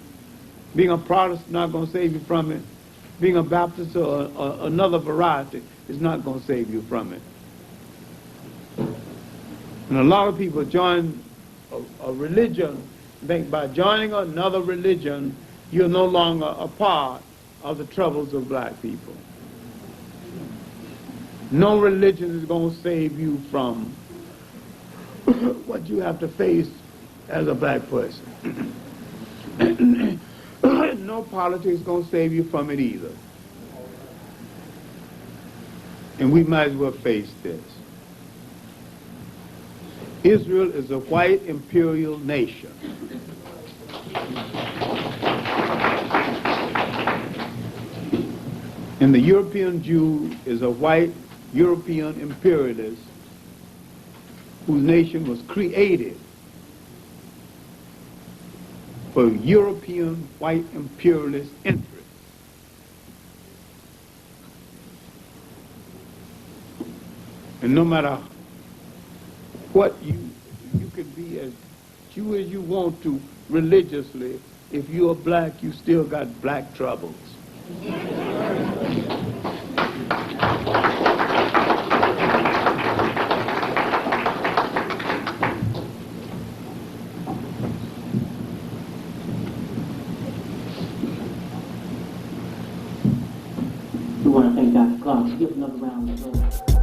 Being a Protestant not going to save you from it. Being a Baptist or another variety is not going to save you from it. And a lot of people join a religion, think by joining another religion, you're no longer a part of the troubles of black people. No religion is going to save you from what you have to face as a black person. No politics is going to save you from it either. And we might as well face this. Israel is a white imperial nation. And the European Jew is a white European imperialist whose nation was created for European white imperialist interests. And no matter what you can be as Jew as you want to religiously, if you're black, you still got black troubles. We want to thank Dr. Clarke. Give another round of applause.